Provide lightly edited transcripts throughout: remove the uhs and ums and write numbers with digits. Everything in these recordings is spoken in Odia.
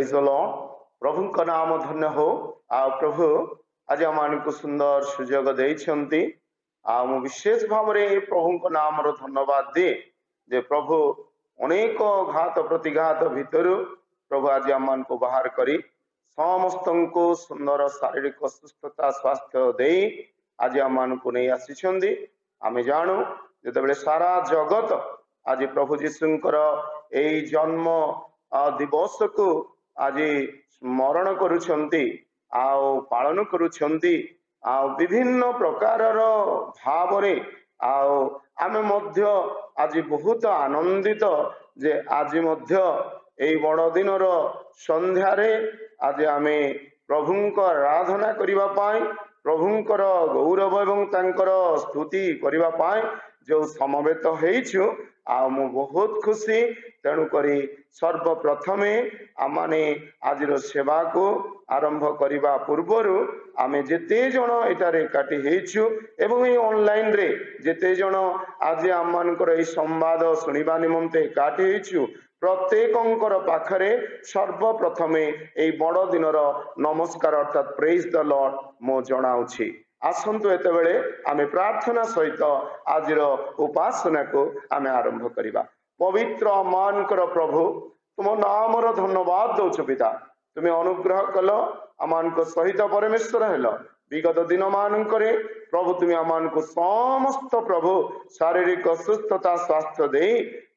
Praise the Lord. प्रभु का नाम धन्य हो। आ प्रभु आज आम को सुंदर सुजोग देइछंती। मु विशेष भाव में प्रभु को नाम धन्यवाद दिए जे प्रभु अनेक घात प्रतिघात भितर प्रभु आज आम को बाहर करी समस्त को सुंदर शारीरिक सुस्थता स्वास्थ्य दे आज आम को नहीं आसी। आम जानू जो सारा जगत आज प्रभु जीशुंकर यही जन्म दिवस को आज स्मरण करुछंती आउ पालन करुछंती आउ विभिन्न प्रकार भाव रे आउ आमे मध्य आज बहुत आनंदित जे आज मध्य एई बड़ दिन संध्यारे आज आमे प्रभुंक आराधना करिबा पाई प्रभुंकर गौरव एवं तांकर स्तुति करिबा पाई जो समवेत होइछु आ मु बहुत खुशी। तेणु करी सर्वप्रथमे आमाने आज सेवा को आरंभ करिबा पूर्वरु आमे जेते जण एटारे एकाठी हेइछु एवं ए ऑनलाइन रे जेते जण आज आमानकर ए संवाद सुनिबा निमंते एकाठी हेइछु प्रत्येकंकर पाखरे सर्वप्रथमे ए बड़ दिनर नमस्कार अर्थात प्रेज द लॉर्ड मो जणाउछि। आसंतु एतेबेले आमे प्रार्थना सहित आज उपासना को आमे आरंभ करिबा। पवित्र मानकर प्रभु तुम नामर धन्यवाद दौच पिता तुम्हें अनुग्रह कल आमान को सहित परमेश्वर हेल विगत दिन मानकरे प्रभु तुम्हें आमान को समस्त प्रभु शारीरिक सुस्थता स्वास्थ्य दे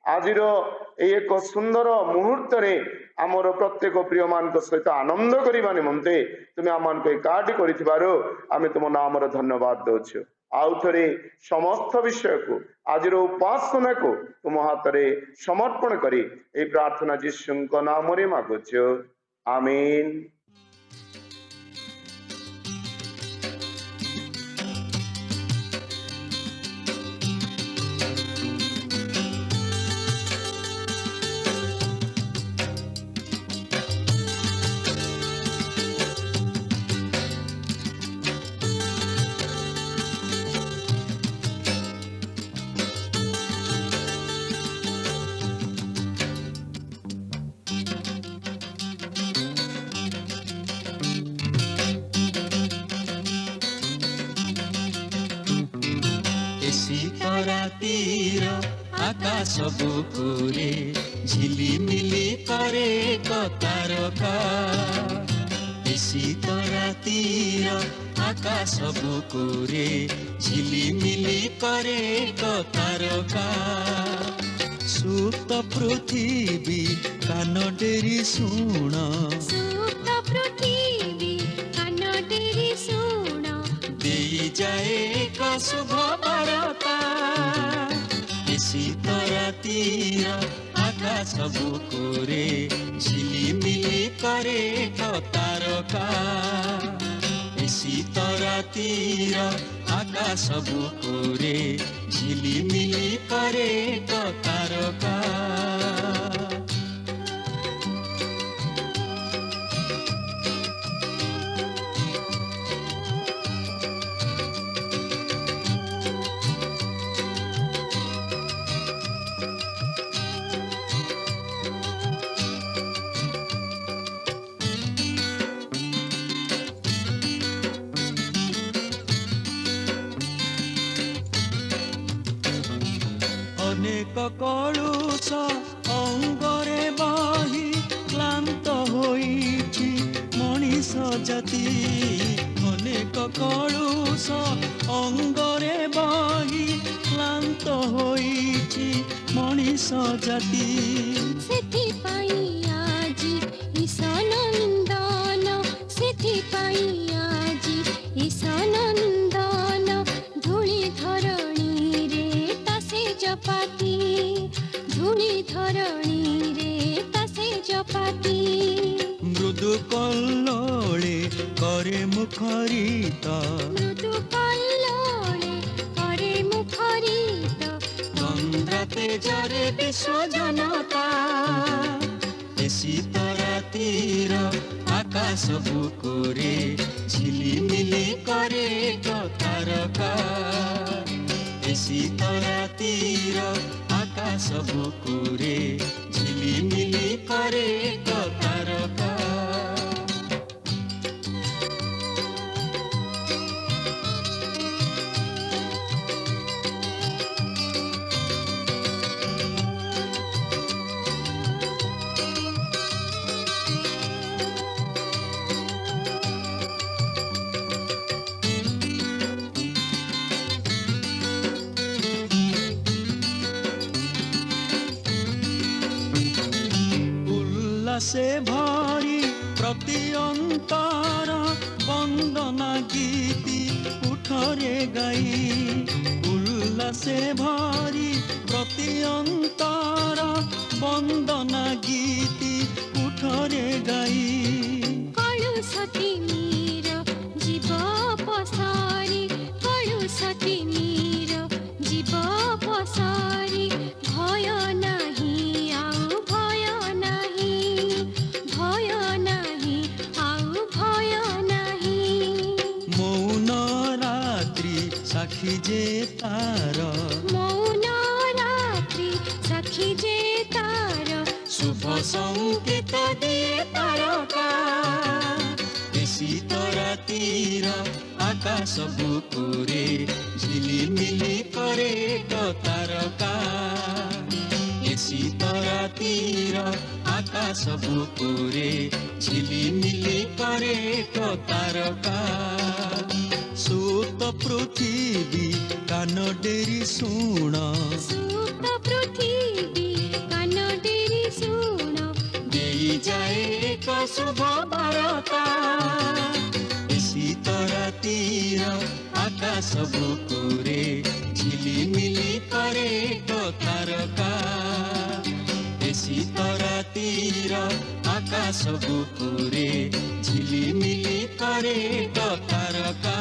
आज एक सुंदर मुहूर्त रे आमर प्रत्येक प्रिय मान सहित आनंद करने निमंते तुम्हें आमान को एकाठी करिथिबारो आमे तुम नामर धन्यवाद दौछु। आउ थरे समस्त विषय को आज उपासना को तुम हाथ रे समर्पण करी ए प्रार्थना जीशुंक नाम रे मागुछु आमीन। आकाश बुकुरे झिलिमिली करे कतारका शीत रातिर आकाश बुकुरे झिलिमिली करे कतारका सुप्त पृथ्वी कान डेरी शुण सुप्त पृथ्वी कान डेरी शुण देई जाए एक शुभ वार्ता शीत रातिर आकाश बुकुरे झिलिमिली करे कतारका शीत रातिर आकाश बुकुरे झिलिमिली करे कतारका। अनेक कलुष अंगरे बही क्लांत होइछि मनीष जाति अनेक कलुष अंगरे बही क्लांत होइछि मनीष जाति ସେଥିପାଇଁ ଆଜି ଈଶାନ ନିନ୍ଦନ ସେଥିପାଇଁ ଆଜି ଈଶାନ ନିନ୍ଦନ ଧୂଳି ଧରଣୀରେ ତାସେ ଜପାତି ଧୂଳି ଧରଣୀରେ ତାସେ ଜପାତି मृदु कल्लोळे करे मुखरित ମୃଦୁ କଲ୍ଲୋଳେ କରେ ମୁଖରିତ गंगा तेजरे विश्व जनता शीत रातिर आकाश बुकुरे झिलिमिली करे कतारका शीत रातिर आकाश बुकुरे झिलिमिली करे कतारका। উল্লাসে ভরি প্রতি অন্তর বন্দনা গীতি উঠরে গাই উল্লাসে ভরি প্রতি অন্তর বন্দনা গীতি উঠরে গাই কলুষতি মীর জীব পসারি কলুষতি মীর জীব পসারি ভয় নাহি আউ ভয় নাহি ভয় নাহি আউ ভয় নাহি মৌন রাত্রি সাক্ষী যে তার মৌন রাত্রি সাক্ষী যে তার শুভ সংকেত দিয়ে তারকা শীত রাতির আকাশ বুকুরে ঝিলিমিলি করে তারকা শীত রাতির আকাশ বুকুরে ঝিলিমিলি করে তারকা সুত পৃথিবী কান ডেরি শুণ সুপ্ত পৃথিবী কান ডেরি শুণ দেই যায় এক শুভ বার্তা শীত রাতির আকাশ বুকুরে ঝিলিমিলি করে তারকা শীত রাতির আকাশ বুকুরে ঝিলিমিলি করে তারকা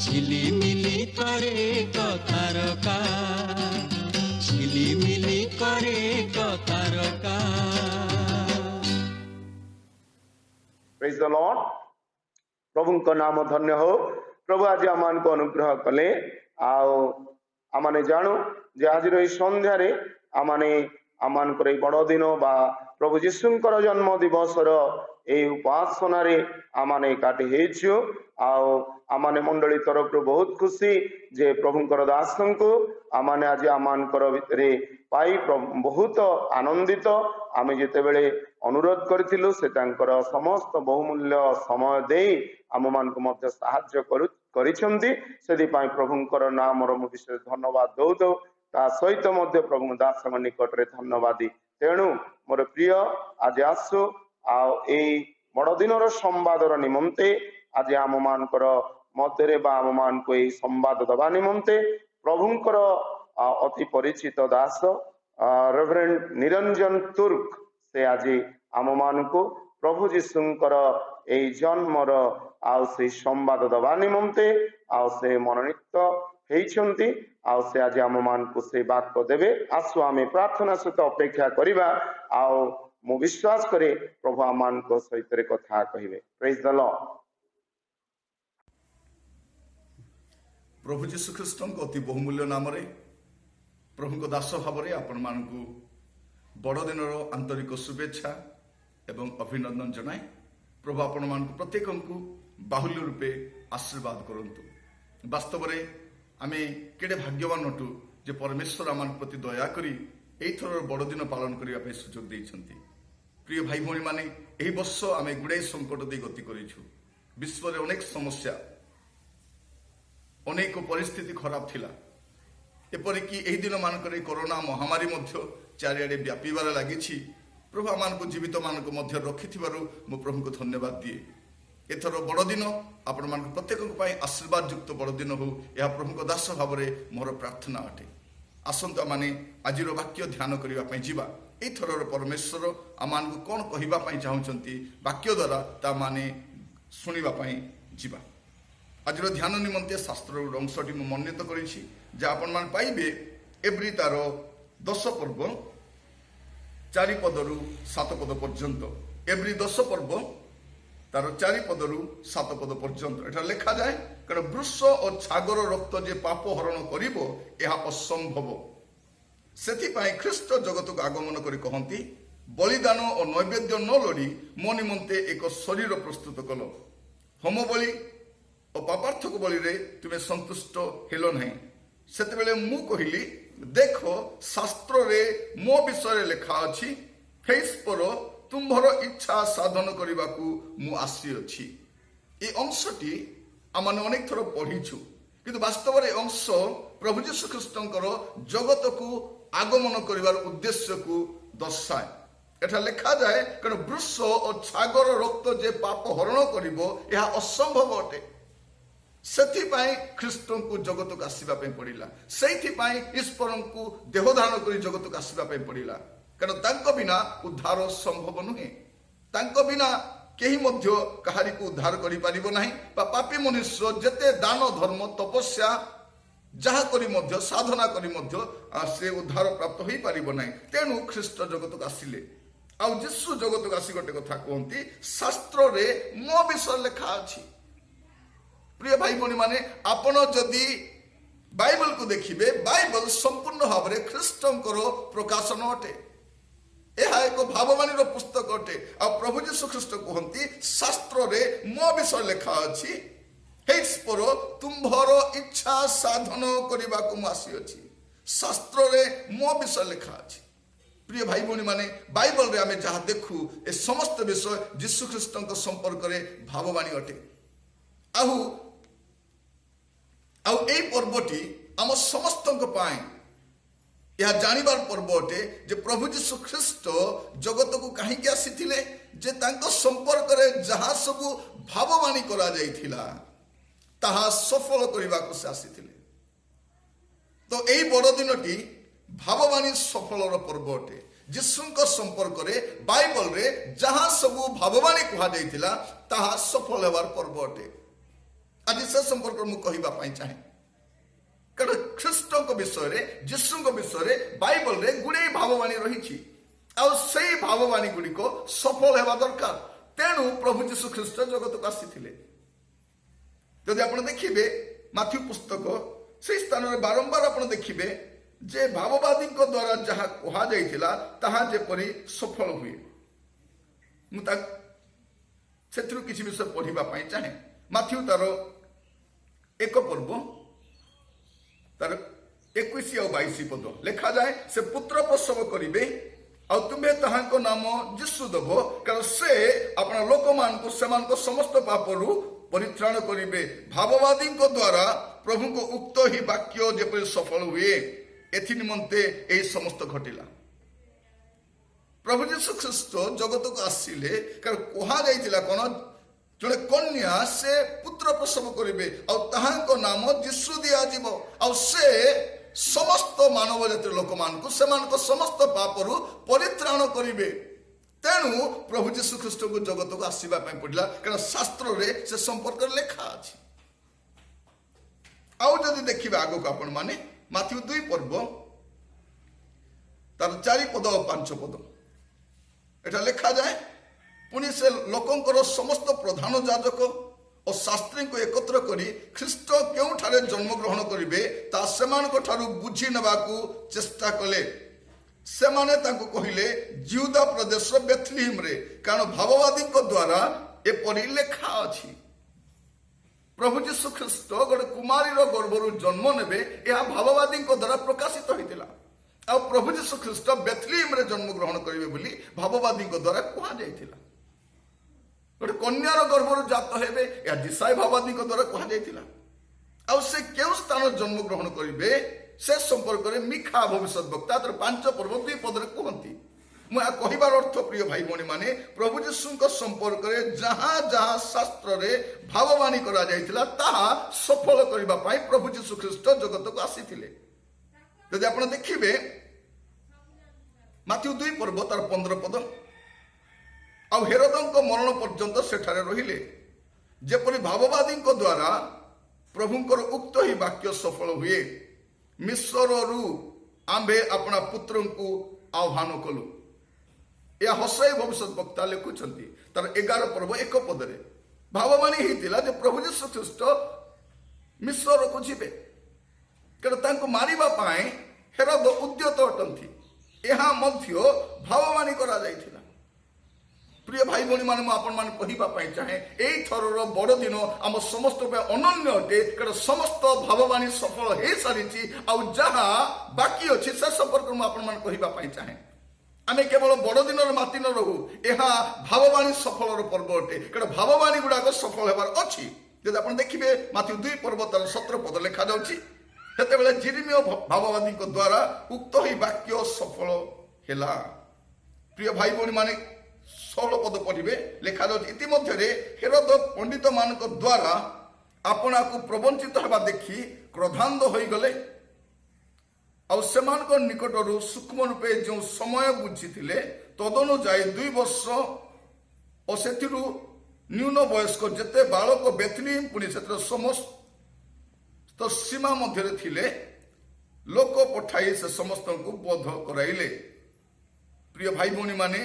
ঝিলিমিলি করে তারকা ঝিলিমিলি করে তারকা ପ୍ରେଜ୍ ଦ ଲର୍ଡ। ପ୍ରଭୁଙ୍କ ନାମ ଧନ୍ୟ ହଉ। ପ୍ରଭୁ ଆଜି ଆମମାନଙ୍କୁ ଅନୁଗ୍ରହ କଲେ ଆଉ ଆମମାନେ ଜାଣୁ ଯେ ଆଜିର ଏଇ ସନ୍ଧ୍ୟାରେ ଆମମାନେ ଆମମାନଙ୍କର ଏଇ ବଡ଼ ଦିନ ବା ପ୍ରଭୁ ଯୀଶୁଙ୍କର ଜନ୍ମ ଦିବସର ଏଇ ଉପାସନାରେ ଆମମାନେ ଏକାଠି ହେଇଛୁ ଆଉ ଆମମାନେ ମଣ୍ଡଳୀ ତରଫରୁ ବହୁତ ଖୁସି ଯେ ପ୍ରଭୁଙ୍କର ଦାସଙ୍କୁ ଆମମାନେ ଆଜି ଆମମାନଙ୍କର ଭିତରେ ପାଇ ବହୁତ ଆନନ୍ଦିତ। ଆମେ ଯେତେବେଳେ ଅନୁରୋଧ କରିଥିଲୁ ସେ ତାଙ୍କର ସମସ୍ତ ବହୁମୂଲ୍ୟ ସମୟ ଦେଇ ଆମମାନଙ୍କୁ ମଧ୍ୟ ସାହାଯ୍ୟ କରିଛନ୍ତି। ସେଥିପାଇଁ ପ୍ରଭୁଙ୍କର ନାମର ମୁଁ ବିଶେଷ ଧନ୍ୟବାଦ ଦଉ ତା ସହିତ ମଧ୍ୟ ପ୍ରଭୁ ଦାସଙ୍କ ନିକଟରେ ଧନ୍ୟବାଦୀ। ତେଣୁ ମୋର ପ୍ରିୟ ଆଜି ଆସୁ ଆଉ ଏଇ ବଡ଼ଦିନର ସମ୍ବାଦର ନିମନ୍ତେ ଆଜି ଆମମାନଙ୍କର ମଧ୍ୟରେ ବା ଆମମାନଙ୍କୁ ଏଇ ସମ୍ବାଦ ଦେବା ନିମନ୍ତେ ପ୍ରଭୁଙ୍କର ଅତି ପରିଚିତ ଦାସ ରେଭରେଣ୍ଡ ନିରଞ୍ଜନ ତୁର୍କ ସେ ଆଜି ଆମମାନଙ୍କୁ ପ୍ରଭୁ ଯୀଶୁଙ୍କର ଏଇ ଜନ୍ମର ଆଉ ସେଇ ସମ୍ବାଦ ଦେବା ନିମନ୍ତେ ଆଉ ସେ ମନୋନୀତ ହେଇଛନ୍ତି ଆଉ ସେ ଆଜି ଆମମାନଙ୍କୁ ସେଇ ବାକ୍ୟ ଦେବେ। ଆସୁ ଆମେ ପ୍ରାର୍ଥନା ସହିତ ଅପେକ୍ଷା କରିବା ଆଉ ମୁଁ ବିଶ୍ୱାସ କରେ ପ୍ରଭୁ ଆମମାନଙ୍କ ସହିତ କଥା କହିବେ। ପ୍ରେଜ୍ ଦ ଲର୍ଡ। ପ୍ରଭୁ ଯୀଶୁ ଖ୍ରୀଷ୍ଟଙ୍କ ଅତି ବହୁମୂଲ୍ୟ ନାମରେ ପ୍ରଭୁଙ୍କ ଦାସ ଭାବରେ ଆପଣମାନଙ୍କୁ ବଡ଼ଦିନର ଆନ୍ତରିକ ଶୁଭେଚ୍ଛା ଏବଂ ଅଭିନନ୍ଦନ ଜଣାଏ। ପ୍ରଭୁ ଆପଣମାନଙ୍କୁ ପ୍ରତ୍ୟେକଙ୍କୁ ବାହୁଲ୍ୟ ରୂପେ ଆଶୀର୍ବାଦ କରନ୍ତୁ। ବାସ୍ତବରେ ଆମେ କେଡ଼େ ଭାଗ୍ୟବାନ ଅଟୁ ଯେ ପରମେଶ୍ୱର ଆମମାନଙ୍କ ପ୍ରତି ଦୟାକରି ଏଇଥରର ବଡ଼ଦିନ ପାଳନ କରିବା ପାଇଁ ସୁଯୋଗ ଦେଇଛନ୍ତି। ପ୍ରିୟ ଭାଇ ଭଉଣୀମାନେ, ଏହି ବର୍ଷ ଆମେ ଗୁଡ଼ାଏ ସଙ୍କଟ ଦେଇ ଗତି କରିଛୁ। ବିଶ୍ୱରେ ଅନେକ ସମସ୍ୟା, ଅନେକ ପରିସ୍ଥିତି ଖରାପ ଥିଲା। ଏପରିକି ଏହି ଦିନମାନଙ୍କରେ କରୋନା ମହାମାରୀ ମଧ୍ୟ ଚାରିଆଡ଼େ ବ୍ୟାପିବାରେ ଲାଗିଛି। ପ୍ରଭୁ ଆମମାନଙ୍କୁ ଜୀବିତମାନଙ୍କ ମଧ୍ୟରେ ରଖିଥିବାରୁ ମୁଁ ପ୍ରଭୁଙ୍କୁ ଧନ୍ୟବାଦ ଦିଏ। ଏଥର ବଡ଼ଦିନ ଆପଣମାନଙ୍କ ପ୍ରତ୍ୟେକଙ୍କ ପାଇଁ ଆଶୀର୍ବାଦ ଯୁକ୍ତ ବଡ଼ଦିନ ହେଉ, ଏହା ପ୍ରଭୁଙ୍କ ଦାସ ଭାବରେ ମୋର ପ୍ରାର୍ଥନା ଅଟେ। ଆସନ୍ତୁ ଆମମାନେ ଆଜିର ବାକ୍ୟ ଧ୍ୟାନ କରିବା ପାଇଁ ଯିବା। ଏଇଥରର ପରମେଶ୍ୱର ଆମମାନଙ୍କୁ କ'ଣ କହିବା ପାଇଁ ଚାହୁଁଛନ୍ତି ବାକ୍ୟ ଦ୍ୱାରା ତାମାନେ ଶୁଣିବା ପାଇଁ ଯିବା। ଆଜିର ଧ୍ୟାନ ନିମନ୍ତେ ଶାସ୍ତ୍ରର ଅଂଶଟି ମୁଁ ମନୋନୀତ କରିଛି, ଯାହା ଆପଣମାନେ ପାଇବେ ଏଭ୍ରି ତାର 10 ପର୍ବ 4 ପଦରୁ 7 ପଦ ପର୍ଯ୍ୟନ୍ତ। ଏଭ୍ରି 10 ପର୍ବ ତାର 4 ପଦରୁ 7 ପଦ ପର୍ଯ୍ୟନ୍ତ ଏଠାରେ ଲେଖାଯାଏ, କାରଣ ବୃଷ ଓ ଛାଗର ରକ୍ତ ଯେ ପାପ ହରଣ କରିବ ଏହା ଅସମ୍ଭବ। ସେଥିପାଇଁ ଖ୍ରୀଷ୍ଟ ଜଗତକୁ ଆଗମନ କରି କହନ୍ତି, ବଳିଦାନ ଓ ନୈବେଦ୍ୟ ନ ଲୋଡ଼ି ମୋ ନିମନ୍ତେ ଏକ ଶରୀର ପ୍ରସ୍ତୁତ କଲ। ହୋମ ବଳି ଓ ପାପାର୍ଥକ ବଳିରେ ତୁମେ ସନ୍ତୁଷ୍ଟ ହେଲ ନାହିଁ। ସେତେବେଳେ ମୁଁ କହିଲି, ଦେଖ ଶାସ୍ତ୍ରରେ ମୋ ବିଷୟରେ ଲେଖା ଅଛି, ଫେଇସ୍ପର ତୁମ୍ଭର ଇଚ୍ଛା ସାଧନ କରିବାକୁ ମୁଁ ଆସିଅଛି। এই ଅଂଶଟି ଆମେ ଅନେକ ଥର ପଢିଛୁ, କିନ୍ତୁ ବାସ୍ତବରେ ଏ ଅଂଶ ପ୍ରଭୁ ଯୀଶୁ ଖ୍ରୀଷ୍ଟଙ୍କର ଜଗତକୁ ଆଗମନ କରିବାର ଉଦ୍ଦେଶ୍ୟକୁ ଦର୍ଶାଏ। ଏଠା ଲେଖାଯାଏ କାରଣ ବୃଷ ଓ ଛାଗର ରକ୍ତ ଯେ ପାପ ହରଣ କରିବ ଏହା ଅସମ୍ଭବ ଅଟେ। ସେଥିପାଇଁ ଖ୍ରୀଷ୍ଟଙ୍କୁ ଜଗତକୁ ଆସିବା ପାଇଁ ପଡ଼ିଲା। ସେଇଥିପାଇଁ ଈଶ୍ୱରଙ୍କୁ ଦେହ ଧାରଣ କରି ଜଗତକୁ ଆସିବା ପାଇଁ ପଡ଼ିଲା। କାରଣ ତାଙ୍କ ବିନା ଉଦ୍ଧାର ସମ୍ଭବ ନୁହେଁ। ତାଙ୍କ ବିନା କେହି ମଧ୍ୟ କାହାରିକୁ ଉଦ୍ଧାର କରିପାରିବ ନାହିଁ। ବା ପାପୀ ମନୁଷ୍ୟ ଯେତେ ଦାନ ଧର୍ମ ତପସ୍ୟା ଯାହା କରି ମଧ୍ୟ ସାଧନା କରି ମଧ୍ୟ ସେ ଉଦ୍ଧାର ପ୍ରାପ୍ତ ହୋଇପାରିବ ନାହିଁ। ତେଣୁ ଖ୍ରୀଷ୍ଟ ଜଗତକୁ ଆସିଲେ। ଆଉ ଯୀଶୁ ଜଗତକୁ ଆସି ଗୋଟେ କଥା କୁହନ୍ତି, ଶାସ୍ତ୍ରରେ ମୋ ବିଷୟ ଲେଖା ଅଛି। ପ୍ରିୟ ଭାଇ ଭଉଣୀ ମାନେ, ଆପଣ ଯଦି ବାଇବଲକୁ ଦେଖିବେ, ବାଇବଲ ସମ୍ପୂର୍ଣ୍ଣ ଭାବରେ ଖ୍ରୀଷ୍ଟଙ୍କର ପ୍ରକାଶନ ଅଟେ। ଏହା ଏକ ଭାବବାଣୀର ପୁସ୍ତକ ଅଟେ। ଆଉ ପ୍ରଭୁ ଯୀଶୁ ଖ୍ରୀଷ୍ଟ କୁହନ୍ତି, ଶାସ୍ତ୍ରରେ ମୋ ବିଷୟ ଲେଖା ଅଛି, ହେ ଈଶ୍ୱର ତୁମ୍ଭର ଇଚ୍ଛା ସାଧନ କରିବାକୁ ମୁଁ ଆସିଅଛି। ଶାସ୍ତ୍ରରେ ମୋ ବିଷୟ ଲେଖା ଅଛି। ପ୍ରିୟ ଭାଇ ଭଉଣୀ ମାନେ, ବାଇବଲରେ ଆମେ ଯାହା ଦେଖୁ ଏ ସମସ୍ତ ବିଷୟ ଯୀଶୁ ଖ୍ରୀଷ୍ଟଙ୍କ ସମ୍ପର୍କରେ ଭାବବାଣୀ ଅଟେ। ଆଉ ଏଇ ପର୍ବଟି ଆମ ସମସ୍ତଙ୍କ ପାଇଁ ଏହା ଜାଣିବାର ପର୍ବ ଅଟେ ଯେ ପ୍ରଭୁ ଯୀଶୁ ଖ୍ରୀଷ୍ଟ ଜଗତକୁ କାହିଁକି ଆସିଥିଲେ, ଯେ ତାଙ୍କ ସମ୍ପର୍କରେ ଯାହା ସବୁ ଭାବବାଣୀ କରାଯାଇଥିଲା ତାହା ସଫଳ କରିବାକୁ ସେ ଆସିଥିଲେ। ତ ଏଇ ବଡ଼ଦିନଟି ଭାବବାଣୀ ସଫଳର ପର୍ବ ଅଟେ। ଯୀଶୁଙ୍କ ସମ୍ପର୍କରେ ବାଇବଲରେ ଯାହା ସବୁ ଭାବବାଣୀ କୁହାଯାଇଥିଲା ତାହା ସଫଳ ହେବାର ପର୍ବ ଅଟେ। ଆଜି ସେ ସମ୍ପର୍କରେ ମୁଁ କହିବା ପାଇଁ ଚାହେଁ। କାରଣ ଖ୍ରୀଷ୍ଟଙ୍କ ବିଷୟରେ, ଯୀଶୁଙ୍କ ବିଷୟରେ ବାଇବଲରେ ଗୁଡ଼ାଏ ଭାବବାଣୀ ରହିଛି। ଆଉ ସେଇ ଭାବବାଣୀ ଗୁଡ଼ିକ ସଫଳ ହେବା ଦରକାର। ତେଣୁ ପ୍ରଭୁ ଯୀଶୁ ଖ୍ରୀଷ୍ଟ ଜଗତକୁ ଆସିଥିଲେ। ଯଦି ଆପଣ ଦେଖିବେ ମାଥ୍ୟୁ ପୁସ୍ତକ, ସେଇ ସ୍ଥାନରେ ବାରମ୍ବାର ଆପଣ ଦେଖିବେ ଯେ ଭାବବାଦୀଙ୍କ ଦ୍ୱାରା ଯାହା କୁହାଯାଇଥିଲା ତାହା ଯେପରି ସଫଳ ହୁଏ। ମୁଁ ସେଥିରୁ କିଛି ବିଷୟ ପଢ଼ିବା ପାଇଁ ଚାହେଁ। ମାଥ୍ୟୁ ତାର 1 ପର୍ବ ତାର 21 ଆଉ 22 ପଦ ଲେଖାଯାଏ, ସେ ପୁତ୍ର ପ୍ରସବ କରିବେ ଆଉ ତୁମେ ତାହାଙ୍କ ନାମ ଯୀଶୁ ଦେବ, କାରଣ ସେ ଆପଣ ଲୋକମାନଙ୍କୁ ସେମାନଙ୍କ ସମସ୍ତ ପାପରୁ ପରିତ୍ରାଣ କରିବେ। ଭାବବାଦୀଙ୍କ ଦ୍ୱାରା ପ୍ରଭୁଙ୍କ ଉକ୍ତ ହିଁ ବାକ୍ୟ ଯେପରି ସଫଳ ହୁଏ, ଏଥି ନିମନ୍ତେ ଏହି ସମସ୍ତ ଘଟିଲା। ପ୍ରଭୁ ଯୀଶୁ ଖ୍ରୀଷ୍ଟ ଜଗତକୁ ଆସିଲେ, କାରଣ କୁହାଯାଇଥିଲା କ'ଣ, ଜଣେ କନ୍ୟା ସେ ପୁତ୍ର ପ୍ରସବ କରିବେ ଆଉ ତାହାଙ୍କ ନାମ ଯୀଶୁ ଦିଆଯିବ। ଆଉ ସେ ସମସ୍ତ ମାନବ ଜାତିର ଲୋକମାନଙ୍କୁ ସେମାନଙ୍କ ସମସ୍ତ ପାପରୁ ପରିତ୍ରାଣ କରିବେ। ତେଣୁ ପ୍ରଭୁ ଯୀଶୁ ଖ୍ରୀଷ୍ଟଙ୍କୁ ଜଗତକୁ ଆସିବା ପାଇଁ ପଡ଼ିଲା, କାରଣ ଶାସ୍ତ୍ରରେ ସେ ସମ୍ପର୍କରେ ଲେଖା ଅଛି। ଆଉ ଯଦି ଦେଖିବେ ଆଗକୁ ଆପଣ ମାନେ ମାଥ୍ୟୁ 2 ପର୍ବ ତାର 4 ପଦ ଆଉ 5 ପଦ ଏଟା ଲେଖାଯାଏ, ପୁଣି ସେ ଲୋକଙ୍କର ସମସ୍ତ ପ୍ରଧାନ ଯାଜକ ଓ ଶାସ୍ତ୍ରୀଙ୍କୁ ଏକତ୍ର କରି ଖ୍ରୀଷ୍ଟ କେଉଁଠାରେ ଜନ୍ମଗ୍ରହଣ କରିବେ ତାହା ସେମାନଙ୍କ ଠାରୁ ବୁଝି ନେବାକୁ ଚେଷ୍ଟା କଲେ। ସେମାନେ ତାଙ୍କୁ କହିଲେ, ଜିହୁଦା ପ୍ରଦେଶର ବେଥଲିହେମରେ, କାରଣ ଭାବବାଦୀଙ୍କ ଦ୍ୱାରା ଏପରି ଲେଖା ଅଛି। ପ୍ରଭୁ ଯୀଶୁ ଖ୍ରୀଷ୍ଟ ଗୋଟେ କୁମାରୀର ଗର୍ଭରୁ ଜନ୍ମ ନେବେ, ଏହା ଭାବବାଦୀଙ୍କ ଦ୍ୱାରା ପ୍ରକାଶିତ ହୋଇଥିଲା। ଆଉ ପ୍ରଭୁ ଯୀଶୁ ଖ୍ରୀଷ୍ଟ ବେଥଲିହେମରେ ଜନ୍ମଗ୍ରହଣ କରିବେ ବୋଲି ଭାବବାଦୀଙ୍କ ଦ୍ୱାରା କୁହାଯାଇଥିଲା। ଗୋଟେ କନ୍ୟାର ଗର୍ଭରୁ ଜାତ ହେବେ, ଏହା ଦିଶାଇ ଭାବବାଦୀଙ୍କ ଦ୍ୱାରା କୁହାଯାଇଥିଲା। ଆଉ ସେ କେଉଁ ସ୍ଥାନରେ ଜନ୍ମଗ୍ରହଣ କରିବେ ସେ ସମ୍ପର୍କରେ ମିଖା ଭବିଷ୍ୟତ ବକ୍ତା ତାର 5 ପର୍ବ 2 ପଦରେ କୁହନ୍ତି। ମୁଁ ଏହା କହିବାର ଅର୍ଥ, ପ୍ରିୟ ଭାଇ ଭଉଣୀ ମାନେ, ପ୍ରଭୁ ଯୀଶୁଙ୍କ ସମ୍ପର୍କରେ ଯାହା ଯାହା ଶାସ୍ତ୍ରରେ ଭାବବାଣୀ କରାଯାଇଥିଲା ତାହା ସଫଳ କରିବା ପାଇଁ ପ୍ରଭୁ ଯୀଶୁ ଖ୍ରୀଷ୍ଟ ଜଗତକୁ ଆସିଥିଲେ। ଯଦି ଆପଣ ଦେଖିବେ ମାଥ୍ୟୁ 2 ପର୍ବ ତାର 15 ପଦ, ଆଉ ହେରୋଦଙ୍କ ମରଣ ପର୍ଯ୍ୟନ୍ତ ସେଠାରେ ରହିଲେ, ଯେପରି ଭାବବାଦୀଙ୍କ ଦ୍ୱାରା ପ୍ରଭୁଙ୍କର ଉକ୍ତ ହିଁ ବାକ୍ୟ ସଫଳ ହୁଏ, ମିଶ୍ରରୁ ଆମ୍ଭେ ଆପଣା ପୁତ୍ରଙ୍କୁ ଆହ୍ୱାନ କଲୁ। ଏହା ହସାଇ ଭବିଷ୍ୟତ ବକ୍ତା ଲେଖୁଛନ୍ତି ତାର 11 ପର୍ବ 1 ପଦରେ। ଭାବବାଣୀ ହେଇଥିଲା ଯେ ପ୍ରଭୁ ଯୀଶୁ ଖ୍ରୀଷ୍ଟ ମିଶ୍ରକୁ ଯିବେ, କାରଣ ତାଙ୍କୁ ମାରିବା ପାଇଁ ହେରୋଦ ଉଦ୍ୟତ ଅଟନ୍ତି। ଏହା ମଧ୍ୟ ଭାବବାଣୀ କରାଯାଇଥିଲା। ପ୍ରିୟ ଭାଇ ଭଉଣୀ ମାନେ, ମୁଁ ଆପଣମାନଙ୍କୁ କହିବା ପାଇଁ ଚାହେଁ, ଏଇ ଥରର ବଡ଼ଦିନ ଆମ ସମସ୍ତ ପାଇଁ ଅନନ୍ୟ ଅଟେ, କାରଣ ସମସ୍ତ ଭାବବାଣୀ ସଫଳ ହେଇସାରିଛି। ଆଉ ଯାହା ବାକି ଅଛି ସେ ସମ୍ପର୍କରେ ମୁଁ ଆପଣମାନଙ୍କୁ କହିବା ପାଇଁ ଚାହେଁ। ଆମେ କେବଳ ବଡ଼ଦିନର ମାତି ନ ରହୁ, ଏହା ଭାବବାଣୀ ସଫଳର ପର୍ବ ଅଟେ, କାରଣ ଭାବବାଣୀ ଗୁଡ଼ାକ ସଫଳ ହେବାର ଅଛି। ଯଦି ଆପଣ ଦେଖିବେ ମାଥ୍ୟୁ 2 ପର୍ବ ତାର 17 ପଦ ଲେଖାଯାଉଛି, ସେତେବେଳେ ଜିରିମିୟ ଭାବବାଦୀଙ୍କ ଦ୍ୱାରା ଉକ୍ତ ହିଁ ବାକ୍ୟ ସଫଳ ହେଲା। প্রিয় ভাই ভଉଣୀ ମାନେ 16 ପଦ ପଢିବେ ଲେଖା ଯାଉଛି ଇତିମଧ୍ୟରେ ହେରୋଦ ପଣ୍ଡିତ ମାନଙ୍କ ଦ୍ୱାରା ଆପଣାକୁ ପ୍ରବଞ୍ଚିତ ହେବା ଦେଖି କ୍ରୋଧାନ୍ଧ ହୋଇଗଲେ ଆଉ ସେମାନଙ୍କ ନିକଟରୁ ସୂକ୍ଷ୍ମ ରୂପେ ଯେଉଁ ସମୟ ବୁଝିଥିଲେ ତଦନୁଯାୟୀ 2 ବର୍ଷ ଓ ସେଥିରୁ ନ୍ୟୁନ ବୟସ୍କ ଯେତେ ବାଳକ ବେଥଲିମ୍ ପୁଣି ସେଥିରେ ସମସ୍ତ ସୀମା ମଧ୍ୟରେ ଥିଲେ ଲୋକ ପଠାଇ ସେ ସମସ୍ତଙ୍କୁ ବୋଧ କରାଇଲେ। ପ୍ରିୟ ଭାଇ ଭଉଣୀ ମାନେ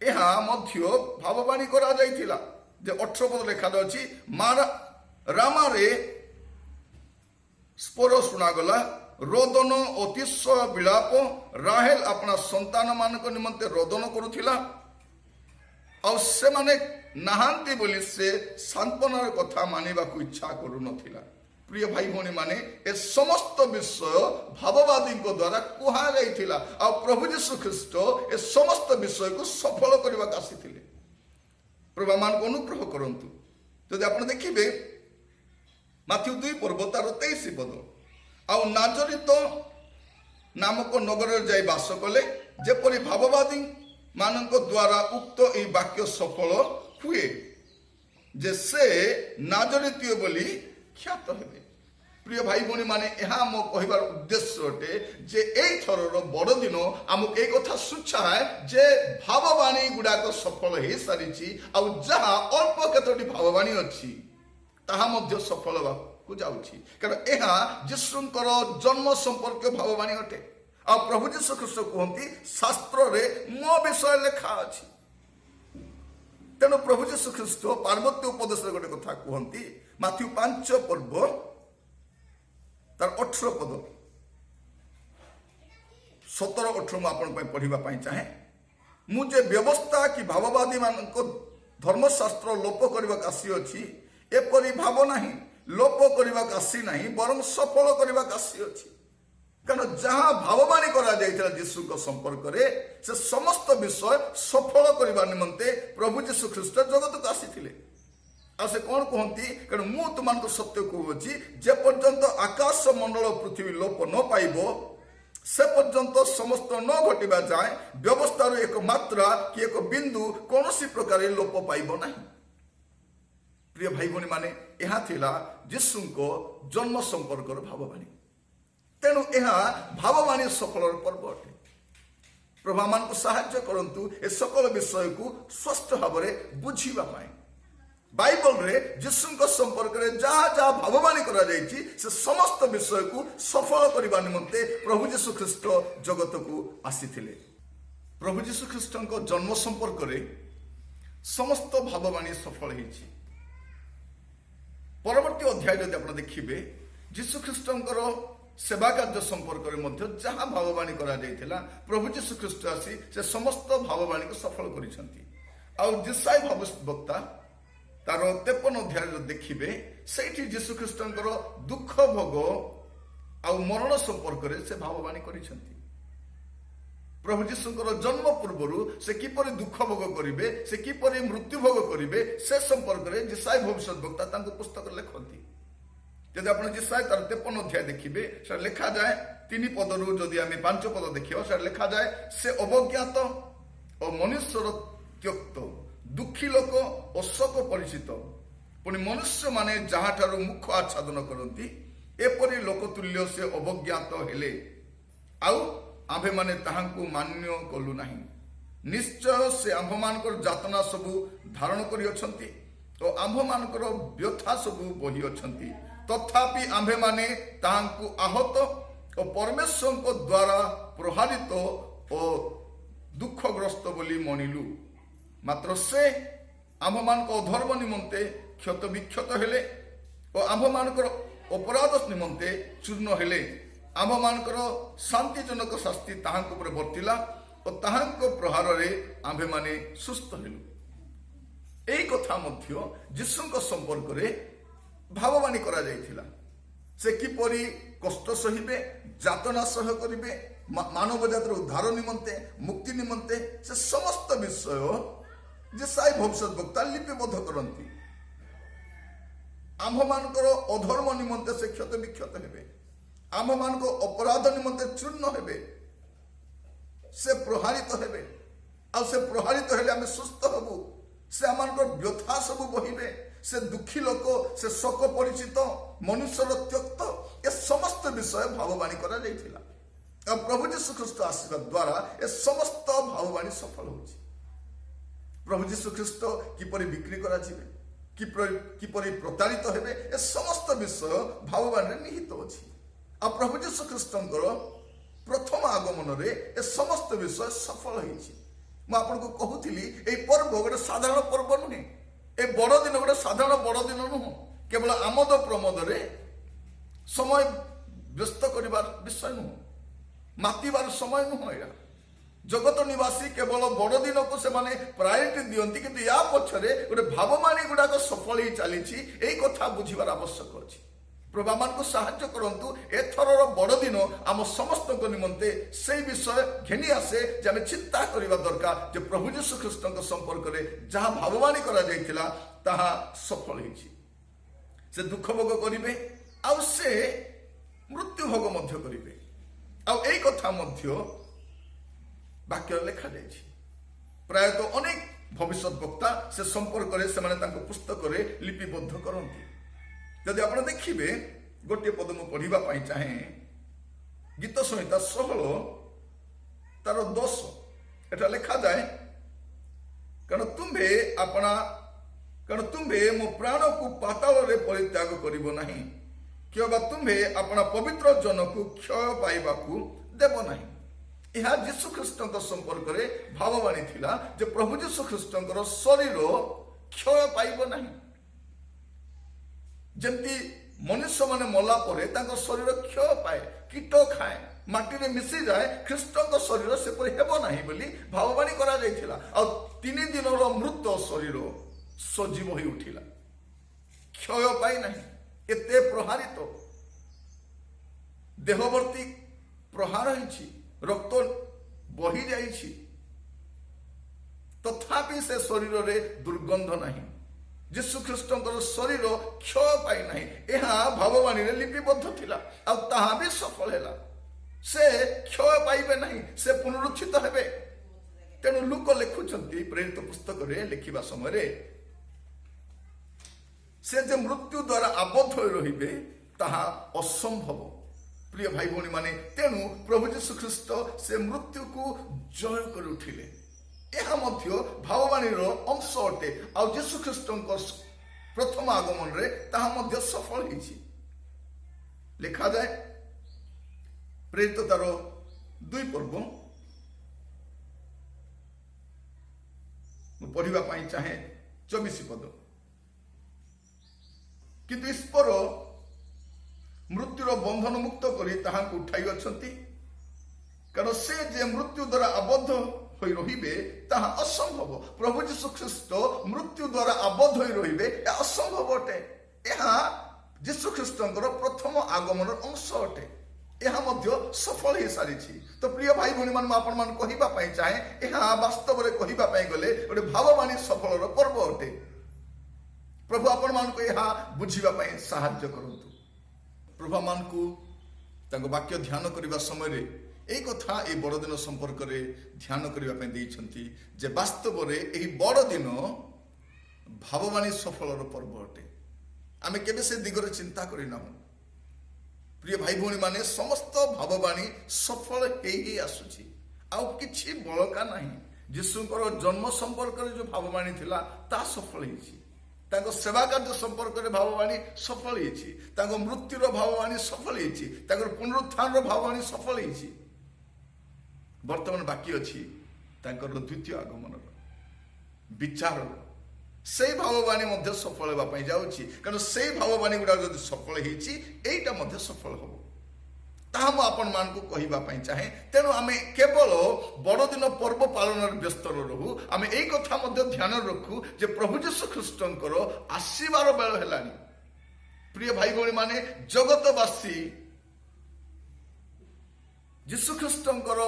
ଏହା ମଧ୍ୟ ଭାବବାଣୀ କରାଯାଇଥିଲା ଯେ 18 ପଦ ଲେଖାଯାଉଛି ରାମାରେ ସ୍ୱର ଶୁଣାଗଲା ରୋଦନ ଅତିଶୟ ବିଳାପ ରାହେଲ ଆପଣା ସନ୍ତାନ ମାନଙ୍କ ନିମନ୍ତେ ରୋଦନ କରୁଥିଲା ଆଉ ସେମାନେ ନାହାନ୍ତି ବୋଲି ସେ ସାନ୍ତ୍ୱନାର କଥା ମାନିବାକୁ ଇଚ୍ଛା କରୁନଥିଲା। ପ୍ରିୟ ଭାଇ ଭଉଣୀ ମାନେ ଏ ସମସ୍ତ ବିଷୟ ଭାବବାଦୀଙ୍କ ଦ୍ୱାରା କୁହାଯାଇଥିଲା ଆଉ ପ୍ରଭୁ ଯୀଶୁ ଖ୍ରୀଷ୍ଟ ଏ ସମସ୍ତ ବିଷୟକୁ ସଫଳ କରିବାକୁ ଆସିଥିଲେ। ପ୍ରଭୁ ଆମମାନଙ୍କୁ ଅନୁଗ୍ରହ କରନ୍ତୁ। ଯଦି ଆପଣ ଦେଖିବେ ମାଥ୍ୟୁ 2 ପର୍ବ ତାର 23 ପଦ ଆଉ ନାଜରିତ ନାମକ ନଗରରେ ଯାଇ ବାସ କଲେ ଯେପରି ଭାବବାଦୀ ମାନଙ୍କ ଦ୍ୱାରା ଉକ୍ତ ଏହି ବାକ୍ୟ ସଫଳ ହୁଏ ଯେ ସେ ନାଜରିତୀୟ ବୋଲି ଖ୍ୟାତ ହେବେ। ପ୍ରିୟ ଭାଇ ଭଉଣୀ ମାନେ ଏହା ମୋ କହିବାର ଉଦ୍ଦେଶ୍ୟ ଅଟେ ଯେ ଏଇଥରର ବଡ଼ଦିନ ଆମକୁ ଏଇ କଥା ସୂଚାଏ ଯେ ଭାବବାଣୀ ଗୁଡ଼ାକ ସଫଳ ହେଇସାରିଛି ଆଉ ଯାହା ଅଳ୍ପ କେତୋଟି ଭାବବାଣୀ ଅଛି ତାହା ମଧ୍ୟ ସଫଳ ହେବାକୁ ଯାଉଛି କାରଣ ଏହା ଯୀଶୁଙ୍କର ଜନ୍ମ ସମ୍ପର୍କୀୟ ଭାବବାଣୀ ଅଟେ ଆଉ ପ୍ରଭୁ ଯୀଶୁ ଖ୍ରୀଷ୍ଟ କୁହନ୍ତି ଶାସ୍ତ୍ରରେ ମୋ ବିଷୟ ଲେଖା ଅଛି। ତେଣୁ ପ୍ରଭୁ ଯୀଶୁ ଖ୍ରୀଷ୍ଟ ପାର୍ବତ୍ୟ ଉପଦେଶରେ ଗୋଟେ କଥା କୁହନ୍ତି ମାଥ୍ୟୁ 5 ପର୍ବ ତାର 18 ପଦ 17-18 ମୁଁ ଆପଣଙ୍କ ପାଇଁ ପଢିବା ପାଇଁ ଚାହେଁ। ମୁଁ ଯେ ବ୍ୟବସ୍ଥା କି ଭାବବାଦୀ ମାନଙ୍କ ଧର୍ମଶାସ୍ତ୍ର ଲୋପ କରିବାକୁ ଆସିଅଛି ଏପରି ଭାବ ନାହିଁ, ଲୋପ କରିବାକୁ ଆସି ନାହିଁ ବରଂ ସଫଳ କରିବାକୁ ଆସିଅଛି। କାରଣ ଯାହା ଭାବବାଣୀ କରାଯାଇଥିଲା ଯୀଶୁଙ୍କ ସମ୍ପର୍କରେ ସେ ସମସ୍ତ ବିଷୟ ସଫଳ କରିବା ନିମନ୍ତେ ପ୍ରଭୁ ଯୀଶୁ ଖ୍ରୀଷ୍ଟ ଜଗତକୁ ଆସିଥିଲେ। ଆଉ ସେ କଣ କୁହନ୍ତି କାରଣ ମୁଁ ତୁମମାନଙ୍କୁ ସତ୍ୟ କହୁଅଛି ଯେ ପର୍ଯ୍ୟନ୍ତ ଆକାଶ ମଣ୍ଡଳ ପୃଥିବୀ ଲୋପ ନ ପାଇବ ସେ ପର୍ଯ୍ୟନ୍ତ ସମସ୍ତ ନ ଘଟିବା ଯାଏ ବ୍ୟବସ୍ଥାର ଏକ ମାତ୍ରା କି ଏକ ବିନ୍ଦୁ କୌଣସି ପ୍ରକାର ଲୋପ ପାଇବ ନାହିଁ। ପ୍ରିୟ ଭାଇ ଭଉଣୀ ମାନେ ଏହା ଥିଲା ଯୀଶୁଙ୍କ ଜନ୍ମ ସମ୍ପର୍କର ଭାବବାଣୀ। ତେଣୁ ଏହା ଭାବବାଣୀ ସଫଳର ପର୍ବ ଅଟେ। ପ୍ରଭୁ ଆମମାନଙ୍କୁ ସାହାଯ୍ୟ କରନ୍ତୁ ଏ ସକଳ ବିଷୟକୁ ସ୍ପଷ୍ଟ ଭାବରେ ବୁଝିବା ପାଇଁ। ବାଇବଲରେ ଯୀଶୁଙ୍କ ସମ୍ପର୍କରେ ଯାହା ଯାହା ଭାବବାଣୀ କରାଯାଇଛି ସେ ସମସ୍ତ ବିଷୟକୁ ସଫଳ କରିବା ନିମନ୍ତେ ପ୍ରଭୁ ଯୀଶୁ ଖ୍ରୀଷ୍ଟ ଜଗତକୁ ଆସିଥିଲେ। ପ୍ରଭୁ ଯୀଶୁ ଖ୍ରୀଷ୍ଟଙ୍କ ଜନ୍ମ ସମ୍ପର୍କରେ ସମସ୍ତ ଭାବବାଣୀ ସଫଳ ହେଇଛି। ପରବର୍ତ୍ତୀ ଅଧ୍ୟାୟ ଯଦି ଆପଣ ଦେଖିବେ ଯୀଶୁ ଖ୍ରୀଷ୍ଟଙ୍କର ସେବା କାର୍ଯ୍ୟ ସମ୍ପର୍କରେ ମଧ୍ୟ ଯାହା ଭାବବାଣୀ କରାଯାଇଥିଲା ପ୍ରଭୁ ଯୀଶୁ ଖ୍ରୀଷ୍ଟ ଆସି ସେ ସମସ୍ତ ଭାବବାଣୀକୁ ସଫଳ କରିଛନ୍ତି। ଆଉ ଯିଶାୟ ଭବିଷ୍ୟଦ୍ବକ୍ତା ତାର 53 ଅଧ୍ୟାୟରେ ଦେଖିବେ ସେଇଠି ଯୀଶୁ ଖ୍ରୀଷ୍ଟଙ୍କର ଦୁଃଖ ଭୋଗ ଆଉ ମରଣ ସମ୍ପର୍କରେ ସେ ଭାବବାଣୀ କରିଛନ୍ତି। ପ୍ରଭୁ ଯୀଶୁଙ୍କର ଜନ୍ମ ପୂର୍ବରୁ ସେ କିପରି ଦୁଃଖ ଭୋଗ କରିବେ, ସେ କିପରି ମୃତ୍ୟୁ ଭୋଗ କରିବେ ସେ ସମ୍ପର୍କରେ ଯିଶାୟ ଭବିଷ୍ୟଦ୍ବକ୍ତା ତାଙ୍କ ପୁସ୍ତକରେ ଲେଖନ୍ତି। ଯଦି ଆପଣ ଯିଶାୟ ତାର 53 ଅଧ୍ୟାୟ ଦେଖିବେ ସେଟା ଲେଖାଯାଏ 3 ପଦରୁ ଯଦି ଆମେ 5 ପଦ ଦେଖିବା ସେଟା ଲେଖାଯାଏ ସେ ଅବଜ୍ଞାତ ଓ ମନୁଷ୍ୟର ତ୍ୟକ୍ତ ଦୁଃଖୀ ଲୋକ ଓ ଶୋକ ପରିଚିତ ପୁଣି ମନୁଷ୍ୟମାନେ ଯାହାଠାରୁ ମୁଖ ଆଚ୍ଛାଦନ କରନ୍ତି ଏପରି ଲୋକତୁଲ୍ୟ ସେ ଅବଜ୍ଞାତ ହେଲେ ଆଉ ଆମ୍ଭେମାନେ ତାହାଙ୍କୁ ମାନ୍ୟ କଲୁ ନାହିଁ। ନିଶ୍ଚୟ ସେ ଆମ୍ଭମାନଙ୍କର ଯାତନା ସବୁ ଧାରଣ କରିଅଛନ୍ତି ଓ ଆମ୍ଭମାନଙ୍କର ବ୍ୟଥା ସବୁ ବହି ଅଛନ୍ତି ତଥାପି ଆମ୍ଭେମାନେ ତାହାଙ୍କୁ ଆହତ ଓ ପରମେଶ୍ୱରଙ୍କ ଦ୍ୱାରା ପ୍ରହାରିତ ଓ ଦୁଃଖଗ୍ରସ୍ତ ବୋଲି ମଣିଲୁ। ମାତ୍ର ସେ ଆମ୍ଭମାନଙ୍କ ଅଧର୍ମ ନିମନ୍ତେ କ୍ଷତ ବିକ୍ଷତ ହେଲେ ଓ ଆମ୍ଭମାନଙ୍କର ଅପରାଧ ନିମନ୍ତେ ଚୂର୍ଣ୍ଣ ହେଲେ। ଆମ୍ଭମାନଙ୍କର ଶାନ୍ତିଜନକ ଶାସ୍ତି ତାହାଙ୍କ ଉପରେ ବର୍ତ୍ତିଲା ଓ ତାହାଙ୍କ ପ୍ରହାରରେ ଆମ୍ଭେମାନେ ସୁସ୍ଥ ହେଲୁ। ଏହି କଥା ମଧ୍ୟ ଯୀଶୁଙ୍କ ସମ୍ପର୍କରେ ଭାବବାଣୀ କରାଯାଇଥିଲା। ସେ କିପରି କଷ୍ଟ ସହିବେ, ଯାତନା ସହ କରିବେ, ମାନବ ଜାତିର ଉଦ୍ଧାର ନିମନ୍ତେ, ମୁକ୍ତି ନିମନ୍ତେ ସେ ସମସ୍ତ ବିଷୟ ଯିଶାୟ ଭବିଷ୍ୟଦ୍ବକ୍ତା ଲିପିବଦ୍ଧ କରନ୍ତି। ଆମ୍ଭମାନଙ୍କର ଅଧର୍ମ ନିମନ୍ତେ ସେ କ୍ଷତ ବିକ୍ଷତ ହେବେ, ଆମ୍ଭମାନଙ୍କ ଅପରାଧ ନିମନ୍ତେ ଚୂର୍ଣ୍ଣ ହେବେ, ସେ ପ୍ରହାରିତ ହେବେ। ଆଉ ସେ ପ୍ରହାରିତ ହେଲେ ଆମେ ସୁସ୍ଥ ହବୁ। ସେ ଆମମାନଙ୍କର ବ୍ୟଥା ସବୁ ବହିବେ। ସେ ଦୁଃଖୀ ଲୋକ, ସେ ଶୋକ ପରିଚିତ ମନୁଷ୍ୟର ତ୍ୟକ୍ତ, ଏ ସମସ୍ତ ବିଷୟ ଭାବବାଣୀ କରାଯାଇଥିଲା। ଆଉ ପ୍ରଭୁ ଯୀଶୁଖ୍ରୀଷ୍ଟ ଆସିବା ଦ୍ୱାରା ଏ ସମସ୍ତ ଭାବବାଣୀ ସଫଳ ହେଉଛି। ପ୍ରଭୁ ଯୀଶୁଖ୍ରୀଷ୍ଟ କିପରି ବିକ୍ରି କରାଯିବେ, କିପରି ପ୍ରତାରିତ ହେବେ, ଏ ସମସ୍ତ ବିଷୟ ଭାବବାଣୀରେ ନିହିତ ଅଛି। ଆଉ ପ୍ରଭୁ ଯୀଶୁଖ୍ରୀଷ୍ଟଙ୍କର ପ୍ରଥମ ଆଗମନରେ ଏ ସମସ୍ତ ବିଷୟ ସଫଳ ହେଇଛି। ମୁଁ ଆପଣଙ୍କୁ କହୁଥିଲି ଏଇ ପର୍ବ ଗୋଟେ ସାଧାରଣ ପର୍ବ ନୁହେଁ। ଏ ବଡ଼ଦିନ ଗୋଟେ ସାଧାରଣ ବଡ଼ଦିନ ନୁହଁ। କେବଳ ଆମୋଦ ପ୍ରମୋଦରେ ସମୟ ବ୍ୟସ୍ତ କରିବାର ବିଷୟ ନୁହଁ, ମାତିବାର ସମୟ ନୁହଁ। ଏହା ଜଗତ ନିବାସୀ କେବଳ ବଡ଼ଦିନକୁ ସେମାନେ ପ୍ରାୟୋରିଟି ଦିଅନ୍ତି, କିନ୍ତୁ ୟା ପଛରେ ଗୋଟେ ଭାବବାଣୀ ଗୁଡ଼ାକ ସଫଳ ହେଇ ଚାଲିଛି। ଏଇ କଥା ବୁଝିବାର ଆବଶ୍ୟକ ଅଛି। ପ୍ରଭୁ ଆମମାନଙ୍କୁ ସାହାଯ୍ୟ କରନ୍ତୁ। ଏଥରର ବଡ଼ଦିନ ଆମ ସମସ୍ତଙ୍କ ନିମନ୍ତେ ସେଇ ବିଷୟ ଘେନି ଆସେ ଯେ ଆମେ ଚିନ୍ତା କରିବା ଦରକାର ଯେ ପ୍ରଭୁ ଯୀଶୁଖ୍ରୀଷ୍ଟଙ୍କ ସମ୍ପର୍କରେ ଯାହା ଭାବବାଣୀ କରାଯାଇଥିଲା ତାହା ସଫଳ ହେଇଛି। ସେ ଦୁଃଖ ଭୋଗ କରିବେ, ଆଉ ସେ ମୃତ୍ୟୁ ଭୋଗ ମଧ୍ୟ କରିବେ। ଆଉ ଏଇ କଥା ମଧ୍ୟ ବାକ୍ୟରେ ଲେଖାଯାଇଛି। ପ୍ରାୟତଃ ଅନେକ ଭବିଷ୍ୟତ ବକ୍ତା ସେ ସମ୍ପର୍କରେ ସେମାନେ ତାଙ୍କ ପୁସ୍ତକରେ ଲିପିବଦ୍ଧ କରନ୍ତି। ଯଦି ଆପଣ ଦେଖିବେ, ଗୋଟିଏ ପଦ ମୁଁ ପଢିବା ପାଇଁ ଚାହେଁ, ଗୀତ ସଂହିତା 16 ତାର 10। ଏଟା ଲେଖାଯାଏ, କାରଣ ତୁମ୍ଭେ ମୋ ପ୍ରାଣକୁ ପାତାଳରେ ପରିତ୍ୟାଗ କରିବ ନାହିଁ, କିମ୍ବା ତୁମ୍ଭେ ଆପଣା ପବିତ୍ର ଜନକୁ କ୍ଷୟ ପାଇବାକୁ ଦେବ ନାହିଁ। ଏହା ଯୀଶୁଖ୍ରୀଷ୍ଟଙ୍କ ସମ୍ପର୍କରେ ଭାବବାଣୀ ଥିଲା ଯେ ପ୍ରଭୁ ଯୀଶୁଖ୍ରୀଷ୍ଟଙ୍କର ଶରୀର କ୍ଷୟ ପାଇବ ନାହିଁ। ଯେମିତି ମନୁଷ୍ୟମାନେ ମଲା ପରେ ତାଙ୍କ ଶରୀର କ୍ଷୟ ପାଏ, କୀଟ ଖାଏ, ମାଟିରେ ମିଶିଯାଏ, ଖ୍ରୀଷ୍ଟଙ୍କ ଶରୀର ସେପରି ହେବ ନାହିଁ ବୋଲି ଭାବବାଣୀ କରାଯାଇଥିଲା। ଆଉ 3 ଦିନର ମୃତ ଶରୀର ସଜୀବ ହୋଇ ଉଠିଲା, କ୍ଷୟ ପାଇ ନାହିଁ। ଏତେ ପ୍ରହାରିତ, ଦେହବର୍ତ୍ତୀ ପ୍ରହାର ହେଇଛି, ରକ୍ତ ବହି ଯାଇଛି, ତଥାପି ସେ ଶରୀରରେ ଦୁର୍ଗନ୍ଧ ନାହିଁ। ଯୀଶୁଖ୍ରୀଷ୍ଟଙ୍କର ଶରୀର କ୍ଷୟ ପାଇ ନାହିଁ। ଏହା ଭାବବାଣୀରେ ଲିପିବଦ୍ଧ ଥିଲା, ଆଉ ତାହା ବି ସଫଳ ହେଲା। ସେ କ୍ଷୟ ପାଇବେ ନାହିଁ, ସେ ପୁନରୁତ୍ଥିତ ହେବେ। ତେଣୁ ଲୁକ ଲେଖୁଛନ୍ତି ପ୍ରେରିତ ପୁସ୍ତକରେ ଲେଖିବା ସମୟରେ, ସେ ଯେ ମୃତ୍ୟୁ ଦ୍ୱାରା ଆବଦ୍ଧ ହୋଇ ରହିବେ ତାହା ଅସମ୍ଭବ। ପ୍ରିୟ ଭାଇ ଭଉଣୀ ମାନେ, ତେଣୁ ପ୍ରଭୁ ଯୀଶୁଖ୍ରୀଷ୍ଟ ସେ ମୃତ୍ୟୁକୁ ଜୟ କରି ଉଠିଲେ। ଏହା ମଧ୍ୟ ଭାବବାଣୀର ଅଂଶ ଅଟେ। ଆଉ ଯୀଶୁଖ୍ରୀଷ୍ଟଙ୍କ ପ୍ରଥମ ଆଗମନରେ ତାହା ମଧ୍ୟ ସଫଳ ହେଇଛି। ଲେଖାଯାଏ ପ୍ରେରିତ ତାର 2 ପର୍ବ, ମୁଁ ପଢିବା ପାଇଁ ଚାହେଁ 24 ପଦ। କିନ୍ତୁ ଈଶ୍ୱର ମୃତ୍ୟୁର ବନ୍ଧନ ମୁକ୍ତ କରି ତାହାଙ୍କୁ ଉଠାଇ ଅଛନ୍ତି, କାରଣ ସେ ଯେ ମୃତ୍ୟୁ ଦ୍ୱାରା ଆବଦ୍ଧ ହୋଇ ରହିବେ ତାହା ଅସମ୍ଭବ। ପ୍ରଭୁ ଯୀଶୁଖ୍ରୀଷ୍ଟ ମୃତ୍ୟୁ ଦ୍ୱାରା ଆବଦ୍ଧ ହୋଇ ରହିବେ, ଏହା ଅସମ୍ଭବ ଅଟେ। ଏହା ଯୀଶୁଖ୍ରୀଷ୍ଟଙ୍କର ପ୍ରଥମ ଆଗମନର ଅଂଶ ଅଟେ। ଏହା ମଧ୍ୟ ସଫଳ ହେଇସାରିଛି। ତ ପ୍ରିୟ ଭାଇ ଭଉଣୀ ମାନେ, ମୁଁ ଆପଣମାନଙ୍କୁ କହିବା ପାଇଁ ଚାହେଁ, ଏହା ବାସ୍ତବରେ କହିବା ପାଇଁ ଗଲେ ଗୋଟେ ଭାବବାଣୀ ସଫଳର ପର୍ବ ଅଟେ। ପ୍ରଭୁ ଆପଣମାନଙ୍କୁ ଏହା ବୁଝିବା ପାଇଁ ସାହାଯ୍ୟ କରନ୍ତୁ। ପ୍ରଭୁ ଆମମାନଙ୍କୁ ତାଙ୍କ ବାକ୍ୟ ଧ୍ୟାନ କରିବା ସମୟରେ এই কথা এই বড়দিন সম্পর্কে ধ্যান করা দিয়েছেন যে বাস্তবরে এই বড়দিন ভাববাণী সফলর পর্ব অটে। আমি কেবে সে দিগরে চিন্তা করি না। প্রিয় ভাই ভৌণী মানে সমস্ত ভাববাণী সফল হয়ে আসুছি, আউ কিছু বলকা না। যীশুঙ্কর জন্ম সম্পর্কে যে ভাববাণী লা তা সফল হয়েছি, তাঙ্ক সেবা কার্য সম্পর্কে ভাববাণী সফল হয়েছি, তাঙ্ক মৃত্যুর ভাববাণী সফল হয়েছি, তাঙ্কর পুনরুত্থানর ভাববাণী সফল হয়েছি। বর্তমান বাকি অছি তাঙ্কর দ্বিতীয় আগমনর বিচারর সেই ভাববাণী মধ্যে সফল হওয়া যাচ্ছি, কারণ সেই ভাববাণী গুড়া যদি সফল হয়েছি এইটা মধ্যে সফল হব। তাহা মু আপন মানকু কহিবা পাই চাহে। তেণু আমি কেবল বড়দিন পর্ব পালনের ব্যস্ত রহু, আমি এই কথা মধ্যে ধ্যান রখু যে প্রভু যীশু খ্রিস্টঙ্কর আসিবার বেଳ হেলানি। প্রিয় ভাই ভৌণী মানে জগতবাসী যীশু খ্রিস্টঙ্কর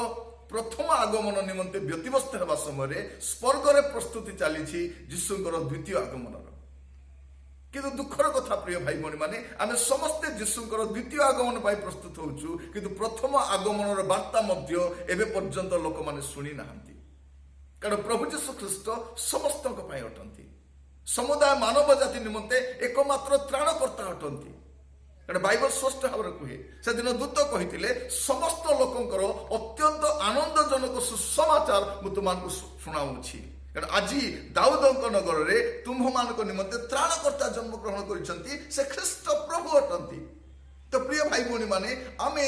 প্রথম আগমন নিমন্তে ব্যতিব্যস্ত হওয়া সময় স্বর্গরে প্রস্তুতি চালিছি যীশুঙ্কর দ্বিতীয় আগমনর। কিন্তু দুঃখর কথা প্রিয় ভাই ভৌণী মানে আমি সমস্তে যীশুঙ্কর দ্বিতীয় আগমন পাই প্রস্তুত হচ্ছু, কিন্তু প্রথম আগমনর বার্তা মধ্য এবে পর্যন্ত লোক মানে শুনি না। କାରଣ ପ୍ରଭୁ ଯୀଶୁ ଖ୍ରୀଷ୍ଟ ସମସ୍ତଙ୍କ ପାଇଁ ଅଟନ୍ତି। ସମୁଦାୟ ମାନବ ଜାତି ନିମନ୍ତେ ଏକମାତ୍ର ତ୍ରାଣକର୍ତ୍ତା ଅଟନ୍ତି। କାରଣ ବାଇବଲ ସ୍ପଷ୍ଟ ଭାବରେ କୁହେ, ସେଦିନ ଦୂତ କହିଥିଲେ ସମସ୍ତ ଲୋକଙ୍କର ଅତ୍ୟନ୍ତ ଆନନ୍ଦଜନକ ସୁସମାଚାର ମୁଁ ତୁମମାନଙ୍କୁ ଶୁଣାଉଛି। କାରଣ ଆଜି ଦାଉଦଙ୍କ ନଗରରେ ତୁମ୍ଭମାନଙ୍କ ନିମନ୍ତେ ତ୍ରାଣକର୍ତ୍ତା ଜନ୍ମଗ୍ରହଣ କରିଛନ୍ତି, ସେ ଖ୍ରୀଷ୍ଟ ପ୍ରଭୁ ଅଟନ୍ତି। ତ ପ୍ରିୟ ଭାଇ ଭଉଣୀ ମାନେ, ଆମେ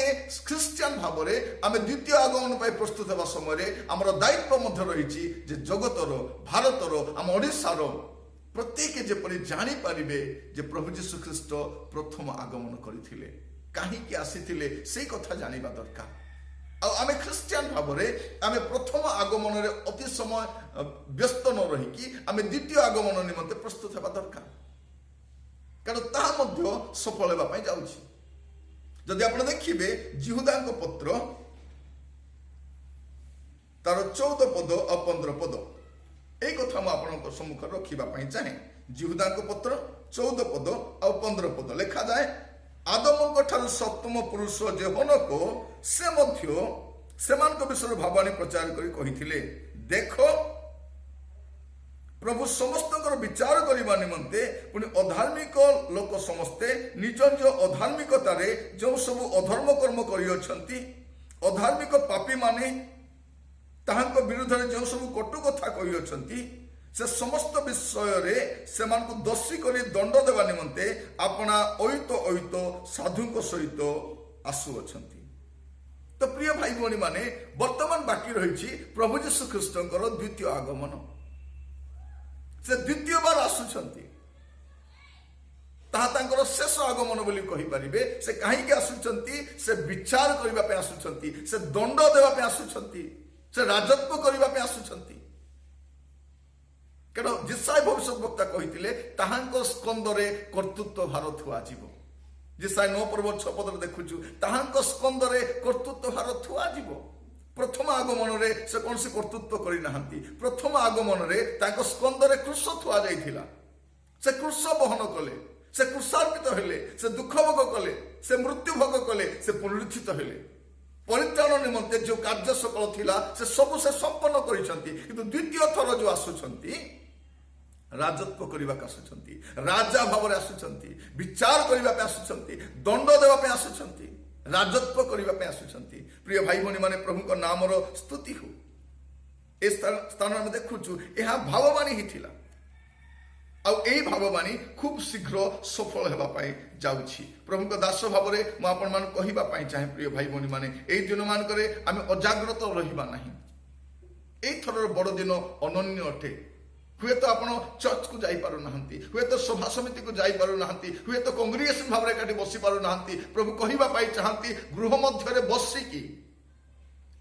ଖ୍ରୀଷ୍ଟିଆନ ଭାବରେ ଆମେ ଦ୍ୱିତୀୟ ଆଗମନ ପାଇଁ ପ୍ରସ୍ତୁତ ହେବା ସମୟରେ ଆମର ଦାୟିତ୍ୱ ମଧ୍ୟ ରହିଛି ଯେ ଜଗତର, ଭାରତର, ଆମ ଓଡ଼ିଶାର ପ୍ରତ୍ୟେକ ଯେପରି ଜାଣିପାରିବେ ଯେ ପ୍ରଭୁ ଯୀଶୁ ଖ୍ରୀଷ୍ଟ ପ୍ରଥମ ଆଗମନ କରିଥିଲେ, କାହିଁକି ଆସିଥିଲେ, ସେଇ କଥା ଜାଣିବା ଦରକାର। ଆଉ ଆମେ ଖ୍ରୀଷ୍ଟିଆନ ଭାବରେ ଆମେ ପ୍ରଥମ ଆଗମନରେ ଅତି ସମୟ ବ୍ୟସ୍ତ ନ ରହିକି ଆମେ ଦ୍ୱିତୀୟ ଆଗମନ ନିମନ୍ତେ ପ୍ରସ୍ତୁତ ହେବା ଦରକାର, କାରଣ ତାହା ମଧ୍ୟ ସଫଳ ହେବା ପାଇଁ ଯାଉଛି। ଯଦି ଆପଣ ଦେଖିବେ ଜିହୁଦାଙ୍କ ପତ୍ର ତାର 14 ପଦ ଆଉ 15 ପଦ, এই কথা ମୁଁ ଆପଣଙ୍କ ସମ୍ମୁଖରେ ରଖିବା ପାଇଁ ଚାହେଁ। ଜିହୁଦାଙ୍କ ପତ୍ର 14 ପଦ ଆଉ 15 ପଦ ଲେଖାଯାଏ, ଆଦମଙ୍କ ଠାରୁ ସପ୍ତମ ପୁରୁଷ ଯେ ହନୋକ ସେ ମଧ୍ୟ ସେମାନଙ୍କ ବିଷୟରେ ଭାବାଣୀ ପ୍ରଚାର କରି କହିଥିଲେ, ଦେଖ ପ୍ରଭୁ ସମସ୍ତଙ୍କର ବିଚାର କରିବା ନିମନ୍ତେ ପୁଣି ଅଧାର୍ମିକ ଲୋକ ସମସ୍ତେ ନିଜ ନିଜ ଅଧାର୍ମିକତାରେ ଯେଉଁ ସବୁ ଅଧର୍ମ କର୍ମ କରିଅଛନ୍ତି, ଅଧାର୍ମିକ ପାପୀମାନେ ତାହାଙ୍କ ବିରୁଦ୍ଧରେ ଯେଉଁ ସବୁ କଟୁ କଥା କହିଅଛନ୍ତି, ସେ ସମସ୍ତ ବିଷୟରେ ସେମାନଙ୍କୁ ଦୋଷୀ କରି ଦଣ୍ଡ ଦେବା ନିମନ୍ତେ ଆପଣା ଐତ ସାଧୁଙ୍କ ସହିତ ଆସୁଅଛନ୍ତି। ତ ପ୍ରିୟ ଭାଇ ଭଉଣୀ ମାନେ, ବର୍ତ୍ତମାନ ବାକି ରହିଛି ପ୍ରଭୁ ଯୀଶୁ ଖ୍ରୀଷ୍ଟଙ୍କର ଦ୍ୱିତୀୟ ଆଗମନ। ସେ ଦ୍ୱିତୀୟ ବାର ଆସୁଛନ୍ତି, ତାହା ତାଙ୍କର ଶେଷ ଆଗମନ ବୋଲି କହିପାରିବେ। ସେ କାହିଁକି ଆସୁଛନ୍ତି? ସେ ବିଚାର କରିବା ପାଇଁ ଆସୁଛନ୍ତି, ସେ ଦଣ୍ଡ ଦେବା ପାଇଁ ଆସୁଛନ୍ତି, ସେ ରାଜତ୍ୱ କରିବା ପାଇଁ ଆସୁଛନ୍ତି। କାରଣ ଯିଶାୟ ଭବିଷ୍ୟତ ବକ୍ତା କହିଥିଲେ ତାହାଙ୍କ ସ୍କନ୍ଦରେ କର୍ତ୍ତୃତ୍ୱ ଭାର ଥୁଆଯିବ। ଯିଶାୟ 9 ପର୍ବ 6 ପଦରେ ଦେଖୁଛୁ, ତାହାଙ୍କ ସ୍କନ୍ଦରେ କର୍ତ୍ତୃତ୍ୱ ଭାର ଥୁଆଯିବ। ପ୍ରଥମ ଆଗମନରେ ସେ କୌଣସି କର୍ତ୍ତୃତ୍ୱ କରିନାହାନ୍ତି। ପ୍ରଥମ ଆଗମନରେ ତାଙ୍କ ସ୍କନ୍ଦରେ କୃଷ ଥୁଆଯାଇଥିଲା। ସେ କୃଷ ବହନ କଲେ, ସେ କୃଷାର୍ପିତ ହେଲେ, ସେ ଦୁଃଖ ଭୋଗ କଲେ, ସେ ମୃତ୍ୟୁ ଭୋଗ କଲେ, ସେ ପୁନରୁତ୍ଥିତ ହେଲେ। ପରିତ୍ରାଣ ନିମନ୍ତେ ଯେଉଁ କାର୍ଯ୍ୟ ସକଳ ଥିଲା ସେ ସବୁ ସେ ସମ୍ପନ୍ନ କରିଛନ୍ତି। କିନ୍ତୁ ଦ୍ୱିତୀୟ ଥର ଯେଉଁ ଆସୁଛନ୍ତି, ରାଜତ୍ୱ କରିବାକୁ ଆସୁଛନ୍ତି, ରାଜା ଭାବରେ ଆସୁଛନ୍ତି, ବିଚାର କରିବା ପାଇଁ ଆସୁଛନ୍ତି, ଦଣ୍ଡ ଦେବା ପାଇଁ ଆସୁଛନ୍ତି, ରାଜତ୍ୱ କରିବା ପାଇଁ ଆସୁଛନ୍ତି। ପ୍ରିୟ ଭାଇ ଭଉଣୀ ମାନେ, ପ୍ରଭୁଙ୍କ ନାମର ସ୍ତୁତି ହଉ। ଏ ସ୍ଥାନରେ ଆମେ ଦେଖୁଛୁ ଏହା ଭାବବାଣୀ ହିଁ ଥିଲା, ଆଉ ଏହି ଭାବବାଣୀ ଖୁବ୍ ଶୀଘ୍ର ସଫଳ ହେବା ପାଇଁ ଯାଉଛି। ପ୍ରଭୁଙ୍କ ଦାସ ଭାବରେ ମୁଁ ଆପଣମାନଙ୍କୁ କହିବା ପାଇଁ ଚାହେଁ, ପ୍ରିୟ ଭାଇ ଭଉଣୀ ମାନେ, ଏହି ଦିନମାନଙ୍କରେ ଆମେ ଅଜାଗ୍ରତ ରହିବା ନାହିଁ। ଏଇଥରର ବଡ଼ଦିନ ଅନନ୍ୟ ଅଟେ। ହୁଏତ ଆପଣ ଚର୍ଚ୍ଚକୁ ଯାଇପାରୁନାହାନ୍ତି, ହୁଏତ ସଭା ସମିତିକୁ ଯାଇପାରୁନାହାନ୍ତି, ହୁଏତ କଂଗ୍ରିଗେସନ ଭାବରେ ଏକାଠି ବସି ପାରୁନାହାନ୍ତି। ପ୍ରଭୁ କହିବା ପାଇଁ ଚାହାନ୍ତି, ଗୃହ ମଧ୍ୟରେ ବସିକି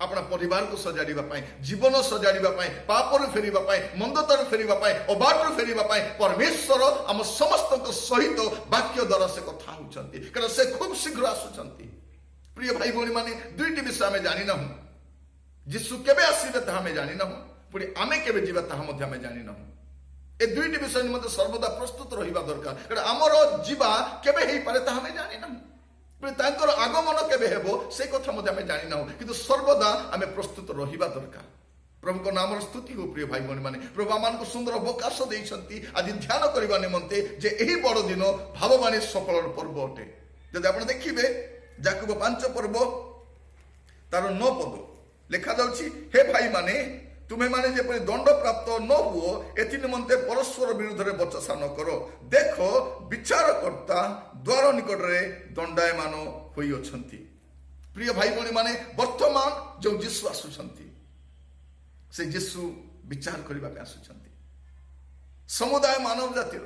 ଆପଣ ପରିବାରକୁ ସଜାଡ଼ିବା ପାଇଁ, ଜୀବନ ସଜାଡ଼ିବା ପାଇଁ, ପାପରୁ ଫେରିବା ପାଇଁ, ମନ୍ଦତାରୁ ଫେରିବା ପାଇଁ, ଅବାଟରୁ ଫେରିବା ପାଇଁ ପରମେଶ୍ୱର ଆମ ସମସ୍ତଙ୍କ ସହିତ ବାକ୍ୟ ଦ୍ୱାରା ସେ କଥା ହେଉଛନ୍ତି। କାରଣ ସେ ଖୁବ୍ ଶୀଘ୍ର ଆସୁଛନ୍ତି। ପ୍ରିୟ ଭାଇ ଭଉଣୀ ମାନେ, ଦୁଇଟି ବିଷୟ ଆମେ ଜାଣିନାହୁଁ। ଯୀଶୁ କେବେ ଆସିବେ ତାହା ଆମେ ଜାଣିନାହୁଁ, ପୁଣି ଆମେ କେବେ ଯିବା ତାହା ମଧ୍ୟ ଆମେ ଜାଣିନାହୁଁ। ଏ ଦୁଇଟି ବିଷୟ ନିମନ୍ତେ ସର୍ବଦା ପ୍ରସ୍ତୁତ ରହିବା ଦରକାର। କାରଣ ଆମର ଯିବା କେବେ ହେଇପାରେ ତାହା ଆମେ ଜାଣିନାହୁଁ, ତାଙ୍କର ଆଗମନ କେବେ ହେବ ସେ କଥା ମଧ୍ୟ ଆମେ ଜାଣିନାହୁଁ। କିନ୍ତୁ ସର୍ବଦା ଆମେ ପ୍ରସ୍ତୁତ ରହିବା ଦରକାର। ପ୍ରଭୁଙ୍କ ନାମର ସ୍ତୁତି ହଉ। ପ୍ରିୟ ଭାଇ ଭଉଣୀ ମାନେ, ପ୍ରଭୁ ଆମମାନଙ୍କୁ ସୁନ୍ଦର ଅବକାଶ ଦେଇଛନ୍ତି ଆଜି ଧ୍ୟାନ କରିବା ନିମନ୍ତେ ଯେ ଏହି ବଡ଼ ଦିନ ଭାବବାଣୀ ସଫଳର ପର୍ବ ଅଟେ। ଯଦି ଆପଣ ଦେଖିବେ ଯାକୁବ 5 ପର୍ବ ତାର 9 ପଦ ଲେଖାଯାଉଛି, ହେ ଭାଇମାନେ, ତୁମେମାନେ ଯେପରି ଦଣ୍ଡ ପ୍ରାପ୍ତ ନ ହୁଅ ଏଥି ନିମନ୍ତେ ପରସ୍ପର ବିରୁଦ୍ଧରେ ବଚସା ନ କର। ଦେଖ ବିଚାରକର୍ତ୍ତା ଦ୍ୱାର ନିକଟରେ ଦଣ୍ଡାୟମାନ ହୋଇଅଛନ୍ତି। ପ୍ରିୟ ଭାଇ ଭଉଣୀ ମାନେ, ବର୍ତ୍ତମାନ ଯେଉଁ ଯୀଶୁ ଆସୁଛନ୍ତି, ସେ ଯୀଶୁ ବିଚାର କରିବା ପାଇଁ ଆସୁଛନ୍ତି। ସମୁଦାୟ ମାନବ ଜାତିର,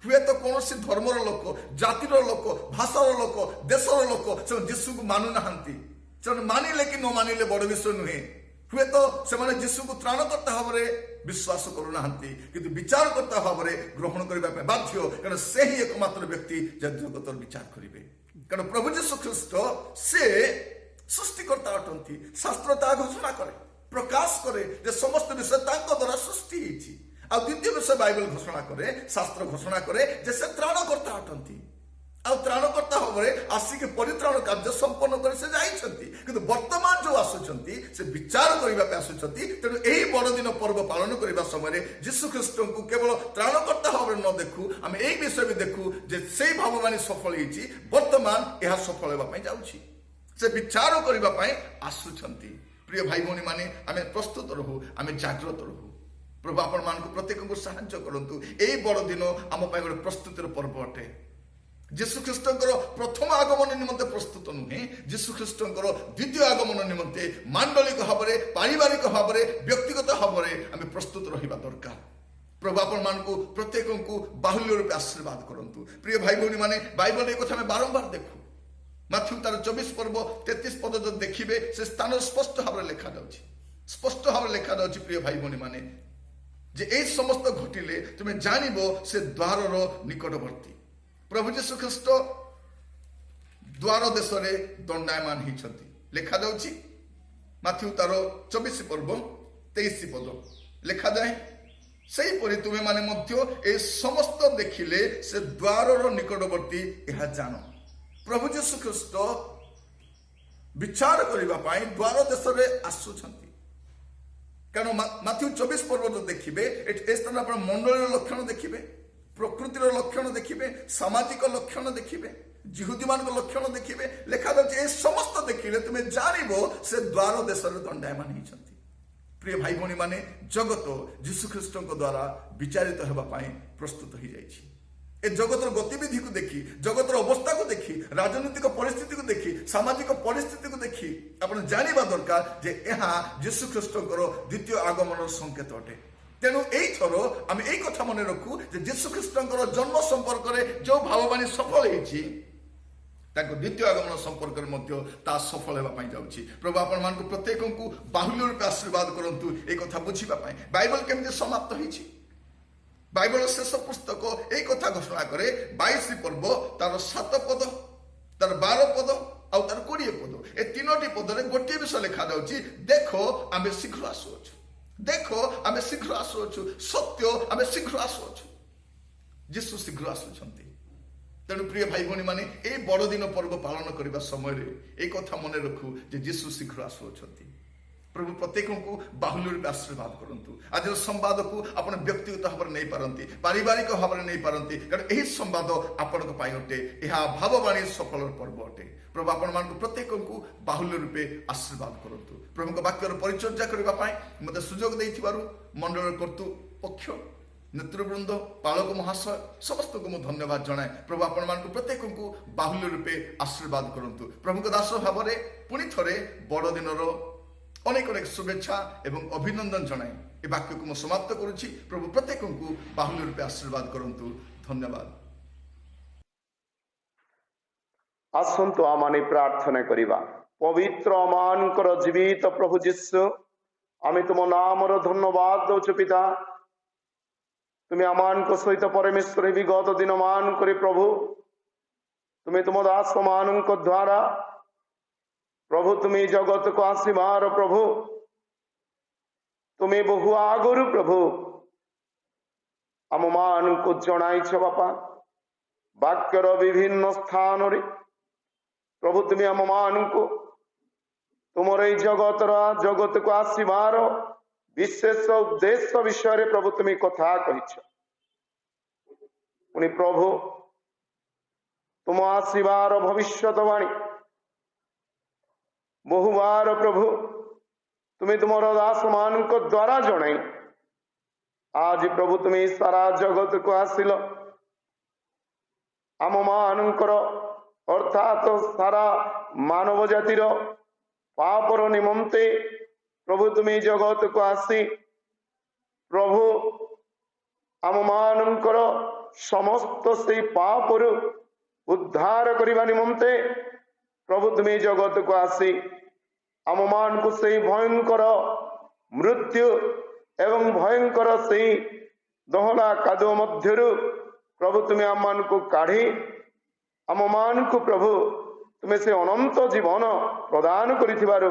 ହୁଏତ କୌଣସି ଧର୍ମର ଲୋକ, ଜାତିର ଲୋକ, ଭାଷାର ଲୋକ, ଦେଶର ଲୋକ ସେମାନେ ଯୀଶୁକୁ ମାନୁନାହାନ୍ତି। ସେମାନେ ମାନିଲେ କି ନ ମାନିଲେ ବଡ଼ ବିଷୟ ନୁହେଁ। ହୁଏତ ସେମାନେ ଯୀଶୁକୁ ତ୍ରାଣକର୍ତ୍ତା ଭାବରେ ବିଶ୍ୱାସ କରୁନାହାନ୍ତି, କିନ୍ତୁ ବିଚାରକର୍ତ୍ତା ଭାବରେ ଗ୍ରହଣ କରିବା ପାଇଁ ବାଧ୍ୟ। କାରଣ ସେ ହିଁ ଏକମାତ୍ର ବ୍ୟକ୍ତି ଯେ ଜଗତର ବିଚାର କରିବେ। କାରଣ ପ୍ରଭୁ ଯୀଶୁ ଖ୍ରୀଷ୍ଟ ସେ ସୃଷ୍ଟିକର୍ତ୍ତା ଅଟନ୍ତି। ଶାସ୍ତ୍ର ତାହା ଘୋଷଣା କରେ, ପ୍ରକାଶ କରେ ଯେ ସମସ୍ତ ବିଷୟ ତାଙ୍କ ଦ୍ୱାରା ସୃଷ୍ଟି ହେଇଛି। ଆଉ ଦ୍ୱିତୀୟ ବିଷୟ ବାଇବଲ ଘୋଷଣା କରେ, ଶାସ୍ତ୍ର ଘୋଷଣା କରେ ଯେ ସେ ତ୍ରାଣକର୍ତ୍ତା ଅଟନ୍ତି। ଆଉ ତ୍ରାଣକର୍ତ୍ତା ଭାବରେ ଆସିକି ପରିତ୍ରାଣ କାର୍ଯ୍ୟ ସମ୍ପନ୍ନ କରି ସେ ଯାଇଛନ୍ତି, କିନ୍ତୁ ବର୍ତ୍ତମାନ ଯୋଉ ଆସୁଛନ୍ତି ସେ ବିଚାର କରିବା ପାଇଁ ଆସୁଛନ୍ତି। ତେଣୁ ଏହି ବଡ଼ଦିନ ପର୍ବ ପାଳନ କରିବା ସମୟରେ ଯୀଶୁ ଖ୍ରୀଷ୍ଟଙ୍କୁ କେବଳ ତ୍ରାଣକର୍ତ୍ତା ଭାବରେ ନ ଦେଖୁ, ଆମେ ଏଇ ବିଷୟ ବି ଦେଖୁ ଯେ ସେଇ ଭାବବାଣୀ ସଫଳ ହେଇଛି, ବର୍ତ୍ତମାନ ଏହା ସଫଳ ହେବା ପାଇଁ ଯାଉଛି। ସେ ବିଚାର କରିବା ପାଇଁ ଆସୁଛନ୍ତି। ପ୍ରିୟ ଭାଇ ଭଉଣୀ ମାନେ, ଆମେ ପ୍ରସ୍ତୁତ ରହୁ, ଆମେ ଜାଗ୍ରତ ରହୁ। ପ୍ରଭୁ ଆପଣମାନଙ୍କୁ ପ୍ରତ୍ୟେକଙ୍କୁ ସାହାଯ୍ୟ କରନ୍ତୁ। ଏଇ ବଡ଼ଦିନ ଆମ ପାଇଁ ଗୋଟେ ପ୍ରସ୍ତୁତିର ପର୍ବ ଅଟେ। ଯୀଶୁ ଖ୍ରୀଷ୍ଟଙ୍କର ପ୍ରଥମ ଆଗମନ ନିମନ୍ତେ ପ୍ରସ୍ତୁତ ନୁହେଁ, ଯୀଶୁ ଖ୍ରୀଷ୍ଟଙ୍କର ଦ୍ୱିତୀୟ ଆଗମନ ନିମନ୍ତେ ମାଣ୍ଡଳିକ ଭାବରେ, ପାରିବାରିକ ଭାବରେ, ବ୍ୟକ୍ତିଗତ ଭାବରେ ଆମେ ପ୍ରସ୍ତୁତ ରହିବା ଦରକାର। ପ୍ରଭୁ ଆପଣମାନଙ୍କୁ ପ୍ରତ୍ୟେକଙ୍କୁ ବାହୁଲ୍ୟ ରୂପେ ଆଶୀର୍ବାଦ କରନ୍ତୁ। ପ୍ରିୟ ଭାଇ ଭଉଣୀ ମାନେ, ବାଇବଲରେ ଏ କଥା ଆମେ ବାରମ୍ବାର ଦେଖୁ। ମାଥ୍ୟୁ ତାର 24 ପର୍ବ 33 ପଦ ଯଦି ଦେଖିବେ, ସେ ସ୍ଥାନରେ ସ୍ପଷ୍ଟ ଭାବରେ ଲେଖାଯାଉଛି, ସ୍ପଷ୍ଟ ଭାବରେ ଲେଖାଯାଉଛି ପ୍ରିୟ ଭାଇ ଭଉଣୀ ମାନେ, ଯେ এই সমস্ত ঘটিলে তুমি জানিব সে দ্বারর নিকটবর্তী। প্রভু যীশু খ্রিস্ট দ্বার দেশে দণ্ডায়মান হয়েছেন, লেখা যাচ্ছে মাথ্যু তার 24 পর্ব 23 পদ লেখা যায়, সেইপরি তুমি মানে মধ্য এই সমস্ত দেখিলে সে দ্বারর নিকটবর্তী ଏହା জান। প্রভু যীশু খ্রিস্ট বিচার করিবা পাই দ্বার দেশে আসুଛନ୍ତି। কারণ মাথ্যু 24 পর্ব দেখবে, এ স্থানে আপনার মণ্ডলীর লক্ষণ দেখবে, প্রকৃতির লক্ষণ দেখবে, সামাজিক লক্ষণ দেখবে, জিহুদী মান লক্ষণ দেখবে। লেখা যাচ্ছে এই সমস্ত দেখিলে তুমি জানিব সে দ্বার দেশের দণ্ডায়মান হয়েছেন। প্রিয় ভাই ভৌণী মানে, জগত যীশু খ্রিস্টଙ୍କ দ্বারা বিচারিত হওয়া পাই প্রস্তুত হয়ে যাইছি। ଏ ଜଗତର ଗତିବିଧିକୁ ଦେଖି, ଜଗତର ଅବସ୍ଥାକୁ ଦେଖି, ରାଜନୈତିକ ପରିସ୍ଥିତିକୁ ଦେଖି, ସାମାଜିକ ପରିସ୍ଥିତିକୁ ଦେଖି ଆପଣ ଜାଣିବା ଦରକାର ଯେ ଏହା ଯୀଶୁ ଖ୍ରୀଷ୍ଟଙ୍କର ଦ୍ୱିତୀୟ ଆଗମନର ସଂକେତ ଅଟେ। ତେଣୁ ଏଇଥର ଆମେ ଏଇ କଥା ମନେ ରଖୁ ଯେ ଯୀଶୁ ଖ୍ରୀଷ୍ଟଙ୍କର ଜନ୍ମ ସମ୍ପର୍କରେ ଯେଉଁ ଭାବବାଣୀ ସଫଳ ହେଇଛି, ତାଙ୍କ ଦ୍ୱିତୀୟ ଆଗମନ ସମ୍ପର୍କରେ ମଧ୍ୟ ତାହା ସଫଳ ହେବା ପାଇଁ ଯାଉଛି। ପ୍ରଭୁ ଆପଣମାନଙ୍କୁ ପ୍ରତ୍ୟେକଙ୍କୁ ବାହୁଲ୍ୟ ରୂପେ ଆଶୀର୍ବାଦ କରନ୍ତୁ এই କଥା ବୁଝିବା ପାଇଁ। ବାଇବଲ କେମିତି ସମାପ୍ତ ହେଇଛି? বাইবেলের শেষ পুস্তক এই কথা ঘোষণা করে 22 পর্ব তার 7 পদ, তার 12 পদ আর তার 20 পদ, এই তিনোটি পদরে গোটিয়ে বিষয় লেখা যাচ্ছে, দেখো আমি শীঘ্র আসুଅଛୁ, দেখো আমি শীঘ্র আসুଅଛୁ, সত্য আমি শীঘ্র আসুଅଛୁ। যিশু শীঘ্র আসুଛନ୍ତି। তেণু প্রিয় ভাই ভৌণী মানে, এই বড়দিন পর্ব পালন করা সময় এই কথা মনে রাখু যে যিশু শীঘ্র আসুଛନ୍ତି। প্রভু প্রত্যেকଙ୍କୁ বাহুল্য রূপে আশীর্বাদ করন্তু। আজর সম্বাদକୁ ଆପଣ ବ୍ୟକ୍ତିଗତ ଭାବରେ ନେଇ ପାରନ୍ତି, ପାରିବାରିକ ଭାବରେ ନେଇ ପାରନ୍ତି, କାରଣ ଏହି ସମ୍ବାଦ ଆପଣଙ୍କ ପାଇଁ ଅଟେ। ଏହା ଭାବବାଣୀ ସଫଳର ପର୍ବ ଅଟେ। ପ୍ରଭୁ ଆପଣମାନଙ୍କୁ ପ୍ରତ୍ୟେକଙ୍କୁ ବାହୁଲ୍ୟ ରୂପେ ଆଶୀର୍ବାଦ କରନ୍ତୁ। ପ୍ରଭୁଙ୍କ ବାକ୍ୟର ପରିଚର୍ଯା କରିବା ପାଇଁ ମୋତେ ସୁଯୋଗ ଦେଇଥିବାରୁ ମଣ୍ଡଳର କର୍ତ୍ତୃପକ୍ଷ, ନେତୃବୃନ୍ଦ, ପାଳକ ମହାଶୟ ସମସ୍ତଙ୍କୁ ମୁଁ ଧନ୍ୟବାଦ ଜଣାଏ। ପ୍ରଭୁ ଆପଣମାନଙ୍କୁ ପ୍ରତ୍ୟେକଙ୍କୁ ବାହୁଲ୍ୟ ରୂପେ ଆଶୀର୍ବାଦ କରନ୍ତୁ। ପ୍ରଭୁଙ୍କ ଦାସ ଭାବରେ ପୁଣି ଥରେ ବଡ଼ଦିନର অনেক অনেক শুভেচ্ছা এবং অভিনন্দন জনাই এই বাক্যକୁ ମୁଁ ସମାପ୍ତ କରୁଛି। ପ୍ରଭୁ ପ୍ରତ୍ୟେକଙ୍କୁ ବାହୁଲ୍ୟ ରୂପେ ଆଶୀର୍ବାଦ କରନ୍ତୁ। ଧନ୍ୟବାଦ। ଆସନ୍ତୁ ଆମମାନେ ପ୍ରାର୍ଥନା କରିବା। ପବିତ୍ର ଆମମାନଙ୍କର ଜୀବିତ ପ୍ରଭୁ ଯୀଶୁ, ଆମେ ତୁମ ନାମର ଧନ୍ୟବାଦ ଦଉଛୁ ପିତା। ତୁମେ ଆମମାନଙ୍କ ସହିତ ପରମେଶ୍ୱର ବିଗତ ଦିନ ମାନଙ୍କରେ ପ୍ରଭୁ ତୁମେ ତୁମ ଦାସ ମାନଙ୍କ ଦ୍ୱାରା प्रभु तुम्हें जगत को आसीमार प्रभु तुम्हें बहु आगुरु प्रभु आम मान को जनाइछ बापा। वाक्यर विभिन्न स्थान रे प्रभु तुम्हें आम मान को तुमर जगत को आसीमार विशेष उद्देश्य विषय प्रभु तुम्हें कथा कहिछ। पुणी प्रभु तुम आसीबार भविष्यवाणी बहुबार प्रभु तुम्हें तुम दास मान द्वारा जन आज प्रभु तुम्हें सारा जगत को आसिल आम मानकर अर्थात सारा मानव जातिर पापर निमंते प्रभु तुम्हें जगत को आसी प्रभु आम मानकर समस्त से पापर उद्धार करने निमंते प्रभु तुम्हें जगत को आसी आम मान को सही भयंकर मृत्यु एवं भयंकर सही दहला कादो मध्य प्रभु तुम्हें आम मान को काढ़ी आम मान को प्रभु तुम्हें से अनंत जीवन प्रदान करिथिबारु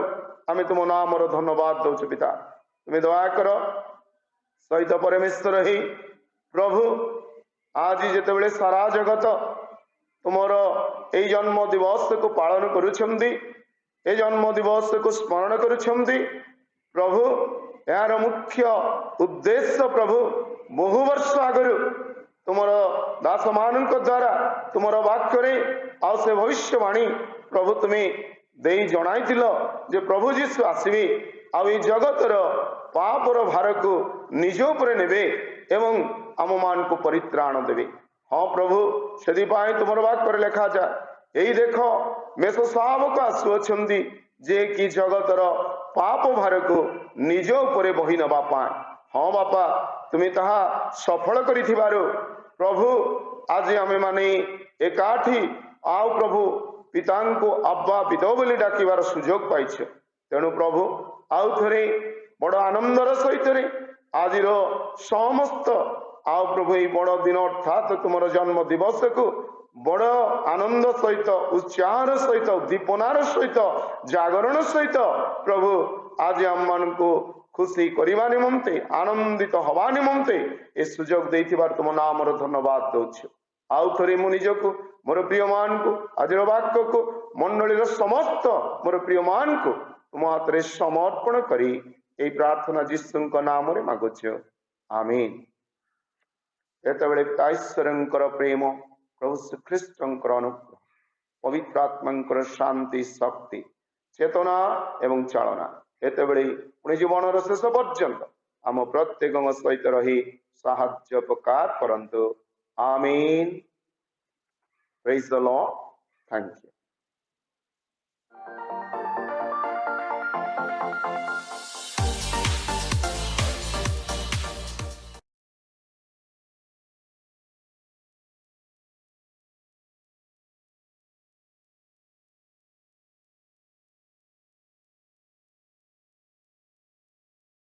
आमे तुम नामर धन्यवाद दउछु पिता। तुम्हें दया कर सहित परमेश्वर ही प्रभु आज जेतेबेले सारा जगत तुमर एई जन्म दिवस को पालन करुछंती ए जन्म दिवस को स्मरण करुछंती प्रभु यार मुख्य उद्देश्य प्रभु बहु वर्ष आगु तुमर दास मान द्वारा तुमर वाक्य आउ से भविष्यवाणी प्रभु तुम्हें दे जनाइल जे प्रभु जीशु आसवे आउ जगतर पापर भार को निज उपर नेबे एवं आम मान को परित्राण देवे। हाँ प्रभु से तुम वाक्य लिखा जाए यही देख मेष शावक आसुअछंती जे कि जगतर पाप भार को निज उपर बही नवा पाए। हाँ बापा तुम्हें ताहा सफल करिथिबारु प्रभु आज आमे माने एकाठी आओ प्रभु पिता को अब्बा पिता बोली डाकिबार सुजोग पाइछ। तेणु प्रभु आउ थे बड़ आनंदर सहित आज समस्त आओ प्रभु ये बड़ दिन अर्थात तुम जन्म दिवस को बड़ आनंद सहित उत्साह सहित उद्दीपनार सहित जागरण सहित प्रभु आज आम मान को खुशी करने निमंते आनंदित हवा निमंते ए सुजोग देथिबार तुम नाम धन्यवाद दौछु। आउ थे मु निजको मोर प्रिय मान को आज वाक्य को मंडली समस्त मोर प्रिय मान को तुम हाथ में समर्पण करी ए प्रार्थना जीशु नाम मागुछ आमीन। एतबेले ईश्वर प्रेम प्रभु श्रीख्रीष्ट अनुग्रह पवित्र आत्मा शांति शक्ति चेतना एवं चालना एतबेले पुणे जीवन शेष पर्यंत आम प्रत्येक सहित रही साहाय्य उपकार करंतु आमीन। Praise the Lord. Thank you.